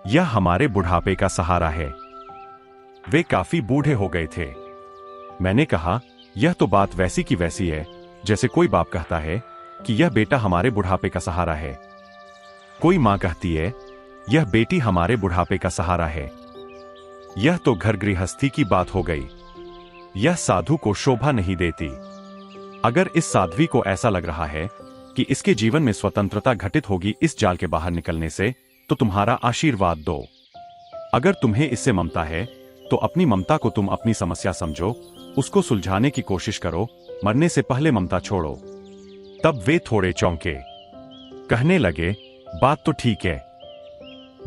यह हमारे बुढ़ापे का सहारा है। वे काफी बूढ़े हो गए थे। मैंने कहा, यह तो बात वैसी की वैसी है जैसे कोई बाप कहता है कि यह बेटा हमारे बुढ़ापे का सहारा है। कोई मां कहती है यह बेटी हमारे बुढ़ापे का सहारा है। यह तो घर गृहस्थी की बात हो गई। यह साधु को शोभा नहीं देती। अगर इस साध्वी को ऐसा लग रहा है कि इसके जीवन में स्वतंत्रता घटित होगी इस जाल के बाहर निकलने से, तो तुम्हारा आशीर्वाद दो। अगर तुम्हें इससे ममता है तो अपनी ममता को तुम अपनी समस्या समझो, उसको सुलझाने की कोशिश करो, मरने से पहले ममता छोड़ो। तब वे थोड़े चौंके, कहने लगे, बात तो ठीक है,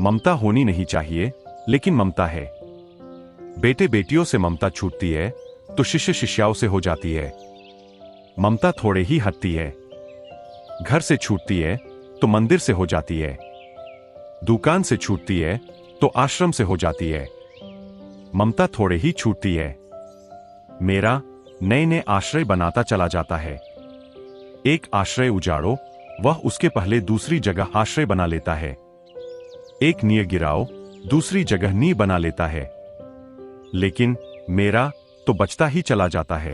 ममता होनी नहीं चाहिए, लेकिन ममता है। बेटे बेटियों से ममता छूटती है तो शिष्य शिष्याओं से हो जाती है। ममता थोड़े ही हटती है। घर से छूटती है तो मंदिर से हो जाती है। दुकान से छूटती है तो आश्रम से हो जाती है। ममता थोड़े ही छूटती है। मेरा नए नए आश्रय बनाता चला जाता है। एक आश्रय उजाड़ो, वह उसके पहले दूसरी जगह आश्रय बना लेता है। एक नींव गिराओ, दूसरी जगह नींव बना लेता है। लेकिन मेरा तो बचता ही चला जाता है।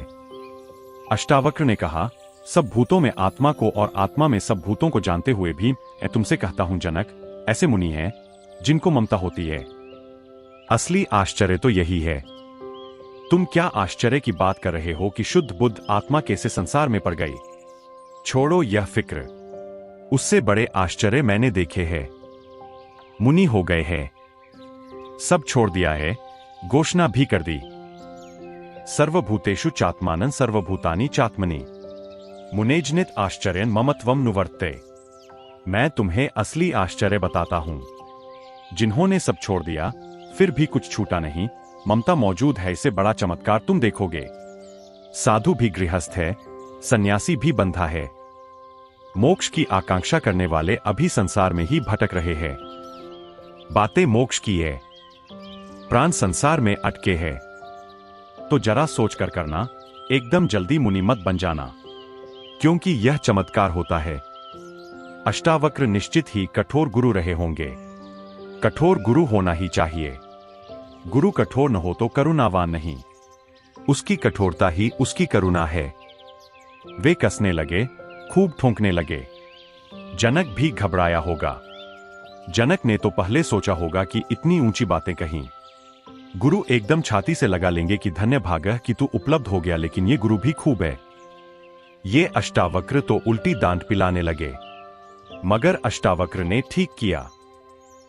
अष्टावक्र ने कहा, सब भूतों में आत्मा को और आत्मा में सब भूतों को जानते हुए भी मैं तुमसे कहता हूं जनक, ऐसे मुनि हैं जिनको ममता होती है। असली आश्चर्य तो यही है। तुम क्या आश्चर्य की बात कर रहे हो कि शुद्ध बुद्ध आत्मा कैसे संसार में पड़ गई? छोड़ो यह फिक्र, उससे बड़े आश्चर्य मैंने देखे हैं। मुनि हो गए हैं, सब छोड़ दिया है, घोषणा भी कर दी, सर्वभूतेषु चात्मानं सर्वभूतानि चात्मनि मुनेजनित आश्चर्यन ममत्वम नुवर्ते। मैं तुम्हें असली आश्चर्य बताता हूं। जिन्होंने सब छोड़ दिया फिर भी कुछ छूटा नहीं, ममता मौजूद है, इसे बड़ा चमत्कार तुम देखोगे। साधु भी गृहस्थ है, सन्यासी भी बंधा है। मोक्ष की आकांक्षा करने वाले अभी संसार में ही भटक रहे हैं। बातें मोक्ष की है, प्राण संसार में अटके हैं। तो जरा सोच कर करना, एकदम जल्दी मुनि मत बन जाना, क्योंकि यह चमत्कार होता है। अष्टावक्र निश्चित ही कठोर गुरु रहे होंगे। कठोर गुरु होना ही चाहिए। गुरु कठोर न हो तो करुणावान नहीं, उसकी कठोरता ही उसकी करुणा है। वे कसने लगे, खूब ठोंकने लगे। जनक भी घबराया होगा। जनक ने तो पहले सोचा होगा कि इतनी ऊंची बातें कहीं। गुरु एकदम छाती से लगा लेंगे कि धन्य भागह कि तू उपलब्ध हो गया, लेकिन ये गुरु भी खूब है। ये अष्टावक्र तो उल्टी दांत पिलाने लगे। मगर अष्टावक्र ने ठीक किया।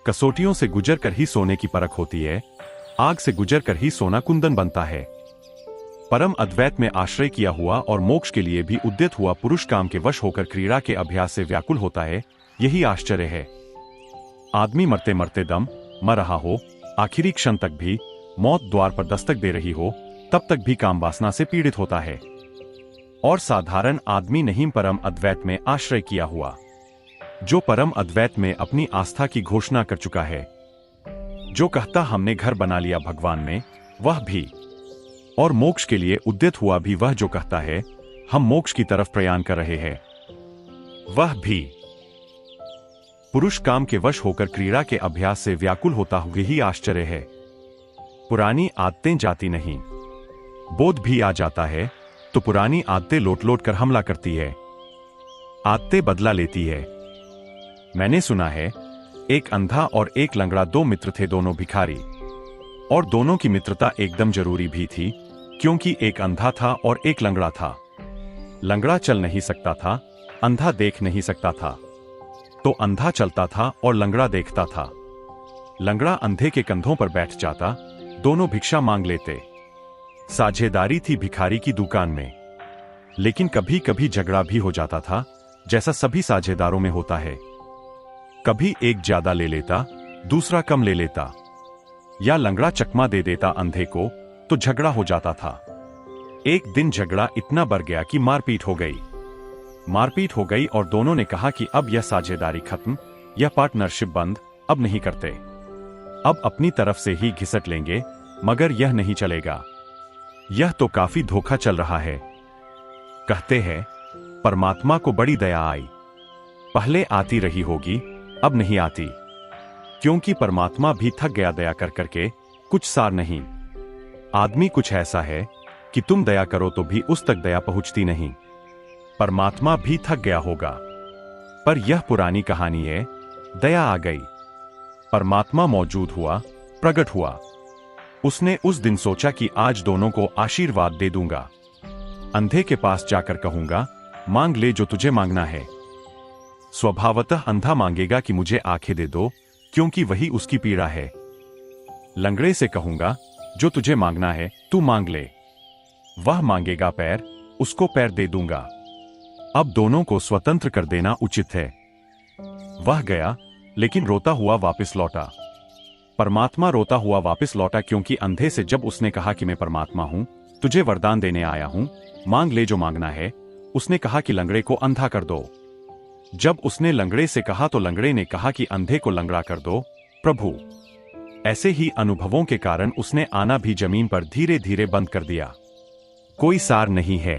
कसौटियों से गुजर कर ही सोने की परख होती है, आग से गुजर कर ही सोना कुंदन बनता है। परम अद्वैत में आश्रय किया हुआ और मोक्ष के लिए भी उद्यत हुआ पुरुष काम के वश होकर क्रीड़ा के अभ्यास से व्याकुल होता है, यही आश्चर्य है। आदमी मरते मरते दम मर रहा हो, आखिरी क्षण तक भी मौत द्वार पर दस्तक दे रही हो, तब तक भी काम वासना से पीड़ित होता है। और साधारण आदमी नहीं परम अद्वैत में आश्रय किया हुआ, जो परम अद्वैत में अपनी आस्था की घोषणा कर चुका है, जो कहता हमने घर बना लिया भगवान में, वह भी। और मोक्ष के लिए उद्यत हुआ भी वह, जो कहता है हम मोक्ष की तरफ प्रयाण कर रहे हैं, वह भी। पुरुष काम के वश होकर क्रीड़ा के अभ्यास से व्याकुल होता हुआ ही आश्चर्य है। पुरानी आदतें जाती नहीं, बोध भी आ जाता है तो पुरानी आदतें लौट लौट कर हमला करती है, आदतें बदला लेती है। मैंने सुना है एक अंधा और एक लंगड़ा दो मित्र थे, दोनों भिखारी, और दोनों की मित्रता एकदम जरूरी भी थी, क्योंकि एक अंधा था और एक लंगड़ा था। लंगड़ा चल नहीं सकता था, अंधा देख नहीं सकता था, तो अंधा चलता था और लंगड़ा देखता था। लंगड़ा अंधे के कंधों पर बैठ जाता, दोनों भिक्षा मांग लेते। साझेदारी थी भिखारी की दुकान में, लेकिन कभी कभी झगड़ा भी हो जाता था, जैसा सभी साझेदारों में होता है। कभी एक ज्यादा ले लेता, दूसरा कम ले लेता, या लंगड़ा चकमा दे देता अंधे को, तो झगड़ा हो जाता था। एक दिन झगड़ा इतना बढ़ गया कि मारपीट हो गई। मारपीट हो गई और दोनों ने कहा कि अब यह साझेदारी खत्म, यह पार्टनरशिप बंद, अब नहीं करते, अब अपनी तरफ से ही घिसट लेंगे, मगर यह नहीं चलेगा, यह तो काफी धोखा चल रहा है। कहते हैं परमात्मा को बड़ी दया आई, पहले आती रही होगी, अब नहीं आती, क्योंकि परमात्मा भी थक गया दया कर करके, कुछ सार नहीं। आदमी कुछ ऐसा है कि तुम दया करो तो भी उस तक दया पहुंचती नहीं। परमात्मा भी थक गया होगा। पर यह पुरानी कहानी है, दया आ गई, परमात्मा मौजूद हुआ, प्रकट हुआ। उसने उस दिन सोचा कि आज दोनों को आशीर्वाद दे दूंगा। अंधे के पास जाकर कहूंगा मांग ले जो तुझे मांगना है। स्वभावतः अंधा मांगेगा कि मुझे आंखें दे दो, क्योंकि वही उसकी पीड़ा है। लंगड़े से कहूंगा जो तुझे मांगना है तू मांग ले। वह मांगेगा पैर, उसको पैर दे दूंगा। अब दोनों को स्वतंत्र कर देना उचित है। वह गया, लेकिन रोता हुआ वापस लौटा। परमात्मा रोता हुआ वापस लौटा, क्योंकि अंधे से जब उसने कहा कि मैं परमात्मा हूं, तुझे वरदान देने आया हूं, मांग ले जो मांगना है, उसने कहा कि लंगड़े को अंधा कर दो। जब उसने लंगड़े से कहा तो लंगड़े ने कहा कि अंधे को लंगड़ा कर दो प्रभु। ऐसे ही अनुभवों के कारण उसने आना भी जमीन पर धीरे धीरे बंद कर दिया। कोई सार नहीं है।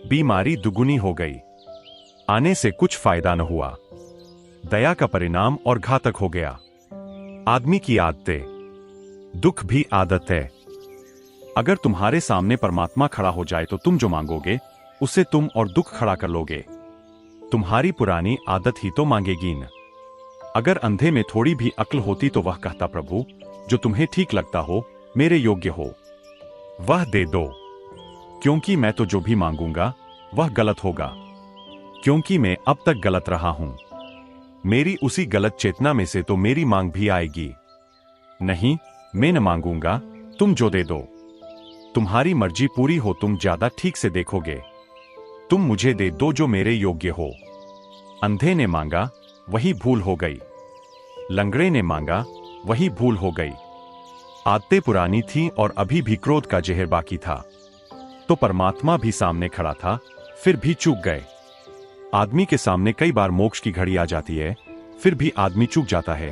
बीमारी दुगुनी हो गई, आने से कुछ फायदा न हुआ। दया का परिणाम और घातक हो गया। आदमी की आदतें, दुख भी आदत है। अगर तुम्हारे सामने परमात्मा खड़ा हो जाए तो तुम जो मांगोगे उससे तुम और दुख खड़ा कर लोगे। तुम्हारी पुरानी आदत ही तो मांगेगी न। अगर अंधे में थोड़ी भी अक्ल होती तो वह कहता प्रभु जो तुम्हें ठीक लगता हो, मेरे योग्य हो, वह दे दो, क्योंकि मैं तो जो भी मांगूंगा वह गलत होगा, क्योंकि मैं अब तक गलत रहा हूं। मेरी उसी गलत चेतना में से तो मेरी मांग भी आएगी। नहीं, मैं न मांगूंगा, तुम जो दे दो। तुम्हारी मर्जी पूरी हो, तुम ज्यादा ठीक से देखोगे। तुम मुझे दे दो जो मेरे योग्य हो। अंधे ने मांगा, वही भूल हो गई। लंगड़े ने मांगा, वही भूल हो गई। आदतें पुरानी थी और अभी भी क्रोध का जहर बाकी था। तो परमात्मा भी सामने खड़ा था, फिर भी चूक गए। आदमी के सामने कई बार मोक्ष की घड़ी आ जाती है, फिर भी आदमी चूक जाता है,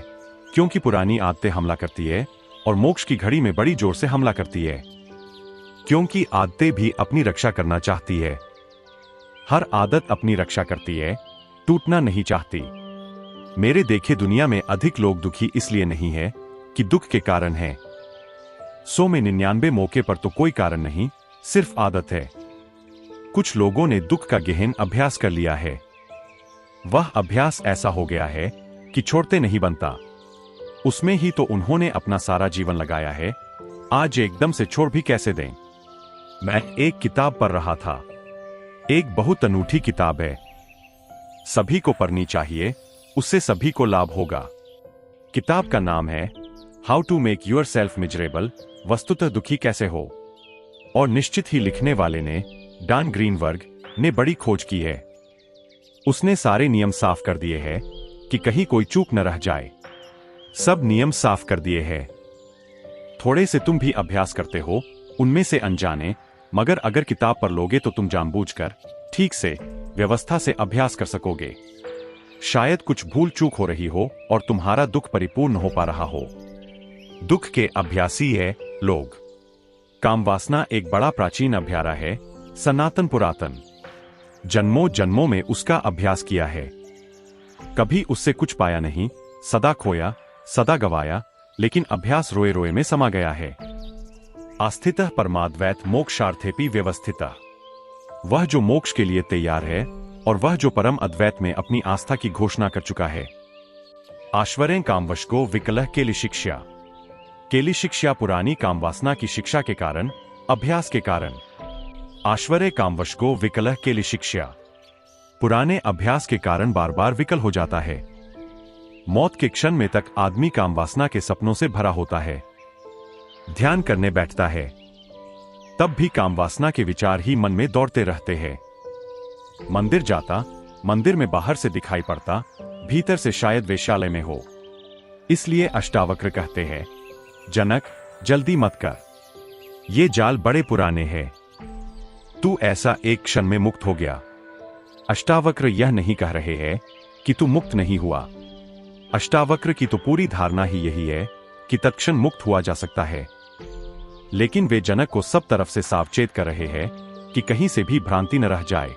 क्योंकि पुरानी आदतें हमला करती है और मोक्ष की घड़ी में बड़ी जोर से हमला करती है, क्योंकि आदतें भी अपनी रक्षा करना चाहती है। हर आदत अपनी रक्षा करती है, टूटना नहीं चाहती। मेरे देखे दुनिया में अधिक लोग दुखी इसलिए नहीं है कि दुख के कारण है। 100 में 99 मौके पर तो कोई कारण नहीं, सिर्फ आदत है। कुछ लोगों ने दुख का गहन अभ्यास कर लिया है। वह अभ्यास ऐसा हो गया है कि छोड़ते नहीं बनता। उसमें ही तो उन्होंने अपना सारा जीवन लगाया है, आज एकदम से छोड़ भी कैसे दें। मैं एक किताब पढ़ रहा था, एक बहुत अनूठी किताब है, सभी को पढ़नी चाहिए, उससे सभी को लाभ होगा। किताब का नाम है how to make yourself miserable, वस्तुतः दुखी कैसे हो, और निश्चित ही लिखने वाले ने डॉन ग्रीनबर्ग ने बड़ी खोज की है। उसने सारे नियम साफ कर दिए हैं कि कहीं कोई चूक न रह जाए, सब नियम साफ कर दिए हैं। थोड़े से तुम भी अभ्यास करते हो, उनमें से अनजाने, मगर अगर किताब पर लोगे तो तुम जानबूझकर ठीक से व्यवस्था से अभ्यास कर सकोगे। शायद कुछ भूल चूक हो रही हो और तुम्हारा दुख परिपूर्ण हो पा रहा हो। दुख के अभ्यासी है लोग। काम वासना एक बड़ा प्राचीन अभ्यारा है, सनातन पुरातन, जन्मों जन्मों में उसका अभ्यास किया है, कभी उससे कुछ पाया नहीं, सदा खोया, सदा गवाया, लेकिन अभ्यास रोए रोए में समा गया है। आस्थितः परमाद्वैत मोक्षार्थेपि व्यवस्थितः, वह जो मोक्ष के लिए तैयार है और वह जो परम अद्वैत में अपनी आस्था की घोषणा कर चुका है। आश्वरें कामवशको विकलह केली शिक्षा, केली शिक्षा पुरानी कामवासना की शिक्षा के कारण, अभ्यास के कारण। आश्वरे कामवशको विकलह केली शिक्षा, पुराने अभ्यास के कारण बार बार विकल हो जाता है। मौत के क्षण में तक आदमी कामवासना के सपनों से भरा होता है। ध्यान करने बैठता है, तब भी कामवासना के विचार ही मन में दौड़ते रहते हैं। मंदिर जाता, मंदिर में बाहर से दिखाई पड़ता, भीतर से शायद वेश्यालय में हो। इसलिए अष्टावक्र कहते हैं, जनक जल्दी मत कर, ये जाल बड़े पुराने हैं, तू ऐसा एक क्षण में मुक्त हो गया। अष्टावक्र यह नहीं कह रहे हैं कि तू मुक्त नहीं हुआ। अष्टावक्र की तो पूरी धारणा ही यही है कि तत्क्षण मुक्त हुआ जा सकता है, लेकिन वे जनक को सब तरफ से सावचेत कर रहे हैं कि कहीं से भी भ्रांति न रह जाए।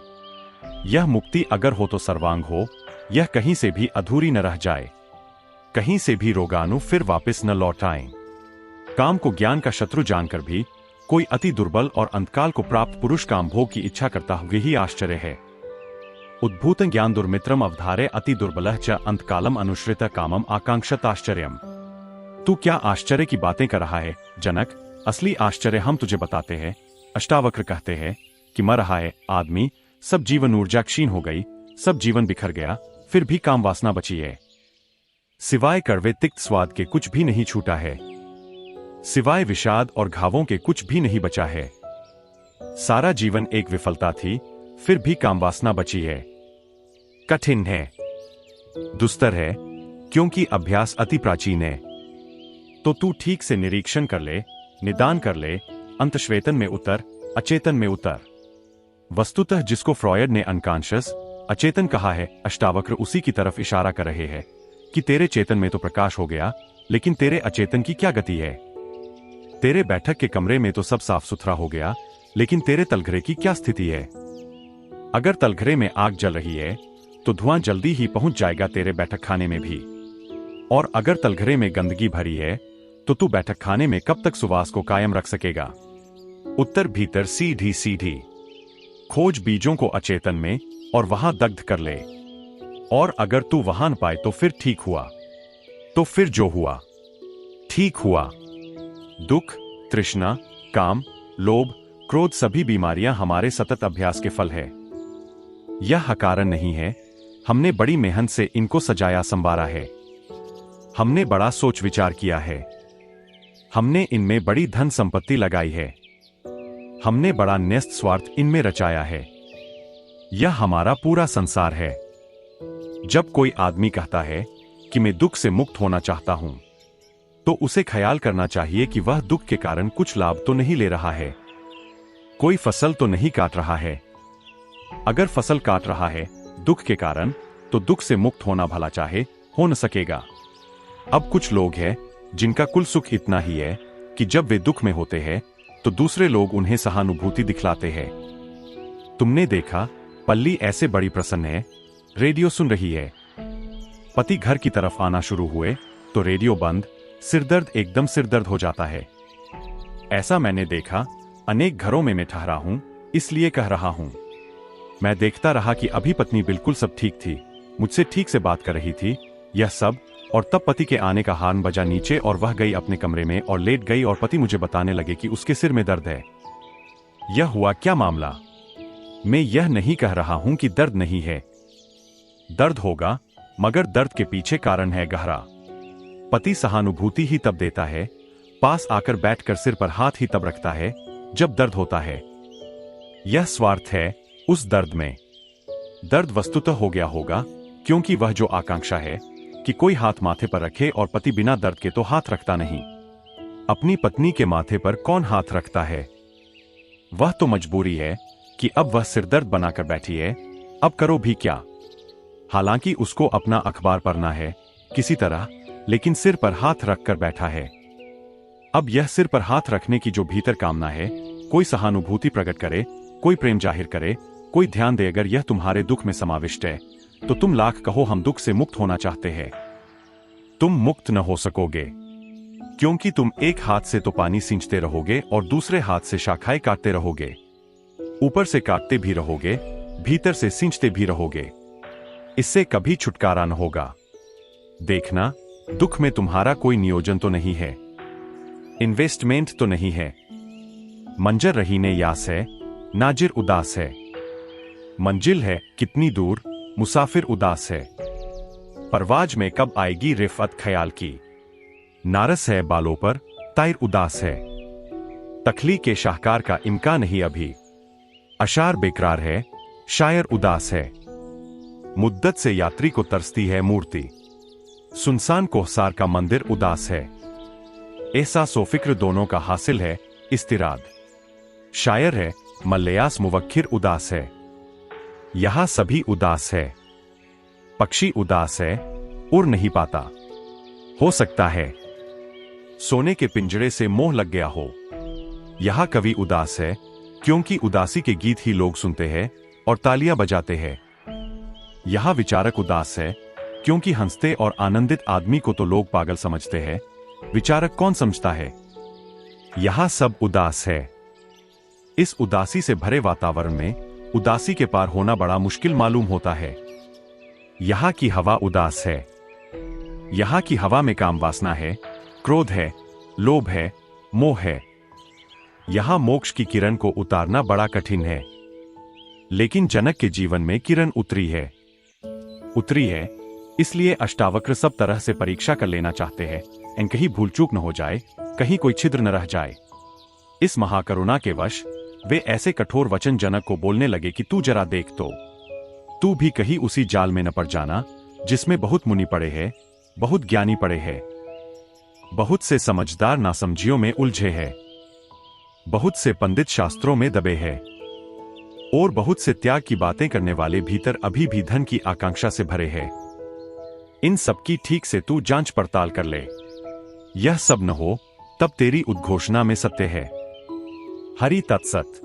यह मुक्ति अगर हो तो सर्वांग हो, यह कहीं से भी अधूरी न रह जाए, कहीं से भी रोगाणु फिर वापस न लौट आए। काम को ज्ञान का शत्रु जानकर भी कोई अति दुर्बल और अंतकाल को प्राप्त पुरुष काम भोग की इच्छा करता हुए ही आश्चर्य है। उद्भूतं ज्ञान दुर्मित्रम अवधारे अति दुर्बलः च अंतकालम अनुश्रित कामम आकांक्षत आश्चर्यम। तू क्या आश्चर्य की बातें कर रहा है जनक, असली आश्चर्य हम तुझे बताते हैं। अष्टावक्र कहते हैं कि मर रहा है आदमी, सब जीवन ऊर्जा क्षीण हो गई, सब जीवन बिखर गया, फिर भी काम वासना बची है। सिवाय कड़वे तिक्त स्वाद के कुछ भी नहीं छूटा है, सिवाय विषाद और घावों के कुछ भी नहीं बचा है। सारा जीवन एक विफलता थी, फिर भी कामवासना बची है। कठिन है, दुस्तर है, क्योंकि अभ्यास अति प्राचीन है। तो तू ठीक से निरीक्षण कर ले, निदान कर ले, अंतश्वेतन में उतर, अचेतन में उतर। वस्तुतः जिसको फ्रॉयड ने अनकॉन्शियस अचेतन कहा है, अष्टावक्र उसी की तरफ इशारा कर रहे हैं कि तेरे चेतन में तो प्रकाश हो गया, लेकिन तेरे अचेतन की क्या गति है। तेरे बैठक के कमरे में तो सब साफ सुथरा हो गया, लेकिन तेरे तलघरे की क्या स्थिति है। अगर तलघरे में आग जल रही है तो धुआं जल्दी ही पहुंच जाएगा तेरे बैठक खाने में भी, और अगर तलघरे में गंदगी भरी है तो तू बैठक खाने में कब तक सुवास को कायम रख सकेगा। उत्तर भीतर सीधी सीधी खोज बीजों को अचेतन में और वहां दग्ध कर ले, और अगर तू वहां न पाए तो फिर ठीक हुआ, तो फिर जो हुआ ठीक हुआ। दुख, तृष्णा, काम, लोभ, क्रोध सभी बीमारियां हमारे सतत अभ्यास के फल है। यह कारण नहीं है, हमने बड़ी मेहनत से इनको सजाया संवारा है, हमने बड़ा सोच विचार किया है, हमने इनमें बड़ी धन संपत्ति लगाई है, हमने बड़ा न्यस्त स्वार्थ इनमें रचाया है। यह हमारा पूरा संसार है। जब कोई आदमी कहता है कि मैं दुख से मुक्त होना चाहता हूं, तो उसे ख्याल करना चाहिए कि वह दुख के कारण कुछ लाभ तो नहीं ले रहा है, कोई फसल तो नहीं काट रहा है। अगर फसल काट रहा है दुख के कारण, तो दुख से मुक्त होना भला चाहे हो न सकेगा। अब कुछ लोग हैं जिनका कुल सुख इतना ही है कि जब वे दुख में होते हैं तो दूसरे लोग उन्हें सहानुभूति दिखलाते हैं। तुमने देखा, पल्ली ऐसे बड़ी प्रसन्न है, रेडियो सुन रही है। पति घर की तरफ आना शुरू हुए तो रेडियो बंद, सिरदर्द एकदम सिरदर्द हो जाता है। ऐसा मैंने देखा, अनेक घरों में मैं ठहरा हूं, इसलिए कह रहा हूं। मैं देखता रहा कि अभी पत्नी बिल्कुल सब ठीक थी, मुझसे ठीक से बात कर रही थी, यह सब, और तब पति के आने का हॉर्न बजा नीचे और वह गई अपने कमरे में और लेट गई और पति मुझे बताने लगे कि उसके सिर में दर्द है। यह हुआ क्या मामला? मैं यह नहीं कह रहा हूं कि दर्द नहीं है, दर्द होगा, मगर दर्द के पीछे कारण है गहरा। पति सहानुभूति ही तब देता है, पास आकर बैठकर सिर पर हाथ ही तब रखता है जब दर्द होता है। यह स्वार्थ है उस दर्द में। दर्द वस्तुतः हो गया होगा क्योंकि वह जो आकांक्षा है कि कोई हाथ माथे पर रखे, और पति बिना दर्द के तो हाथ रखता नहीं। अपनी पत्नी के माथे पर कौन हाथ रखता है? वह तो मजबूरी है कि अब वह सिरदर्द बनाकर बैठी है, अब करो भी क्या। हालांकि उसको अपना अखबार पढ़ना है किसी तरह, लेकिन सिर पर हाथ रखकर बैठा है। अब यह सिर पर हाथ रखने की जो भीतर कामना है, कोई सहानुभूति प्रकट करे, कोई प्रेम जाहिर करे, कोई ध्यान दे, अगर यह तुम्हारे दुख में समाविष्ट है तो तुम लाख कहो हम दुख से मुक्त होना चाहते हैं, तुम मुक्त न हो सकोगे, क्योंकि तुम एक हाथ से तो पानी सींचते रहोगे और दूसरे हाथ से शाखाएं काटते रहोगे। ऊपर से काटते भी रहोगे, भीतर से सींचते भी रहोगे। इससे कभी छुटकारा न होगा। देखना, दुख में तुम्हारा कोई नियोजन तो नहीं है, इन्वेस्टमेंट तो नहीं है। मंजर रहीने यास है, नाजिर उदास है। मंजिल है कितनी दूर, मुसाफिर उदास है। परवाज में कब आएगी रिफत ख्याल की। नारस है बालों पर, तायर उदास है। तखली के शाहकार का इम्कान नहीं अभी। अशार बेकरार है, शायर उदास है। मुद्दत से यात्री को तरसती है मूर्ति। सुनसान कोहसार का मंदिर उदास है। एहसास व फिक्र दोनों का हासिल है इस्तिराद। शायर है मल्लयास मुवक्किर उदास है। यहां सभी उदास है। पक्षी उदास है, उड़ नहीं पाता। हो सकता है सोने के पिंजरे से मोह लग गया हो। यहां कवि उदास है क्योंकि उदासी के गीत ही लोग सुनते हैं और तालियां बजाते हैं। यहां विचारक उदास है क्योंकि हंसते और आनंदित आदमी को तो लोग पागल समझते हैं, विचारक कौन समझता है। यहां सब उदास है। इस उदासी से भरे वातावरण में उदासी के पार होना बड़ा मुश्किल मालूम होता है। यहां की हवा उदास है। यहां की हवा में काम वासना है, क्रोध है, लोभ है, मोह है। यहां मोक्ष की किरण को उतारना बड़ा कठिन है, लेकिन जनक के जीवन में किरण उतरी है। उतरी है इसलिए अष्टावक्र सब तरह से परीक्षा कर लेना चाहते हैं, एंड कहीं भूल चूक न हो जाए, कहीं कोई छिद्र न रह जाए। इस महाकरुणा के वश वे ऐसे कठोर वचन जनक को बोलने लगे कि तू जरा देख तो, तू भी कहीं उसी जाल में न पड़ जाना जिसमें बहुत मुनि पड़े हैं, बहुत ज्ञानी पड़े हैं, बहुत से समझदार नासमझियों में उलझे हैं, बहुत से पंडित शास्त्रों में दबे हैं, और बहुत से त्याग की बातें करने वाले भीतर अभी भी धन की आकांक्षा से भरे हैं। इन सबकी ठीक से तू जांच पड़ताल कर ले। यह सब न हो तब तेरी उद्घोषणा में सत्य है। हरि तत्सत।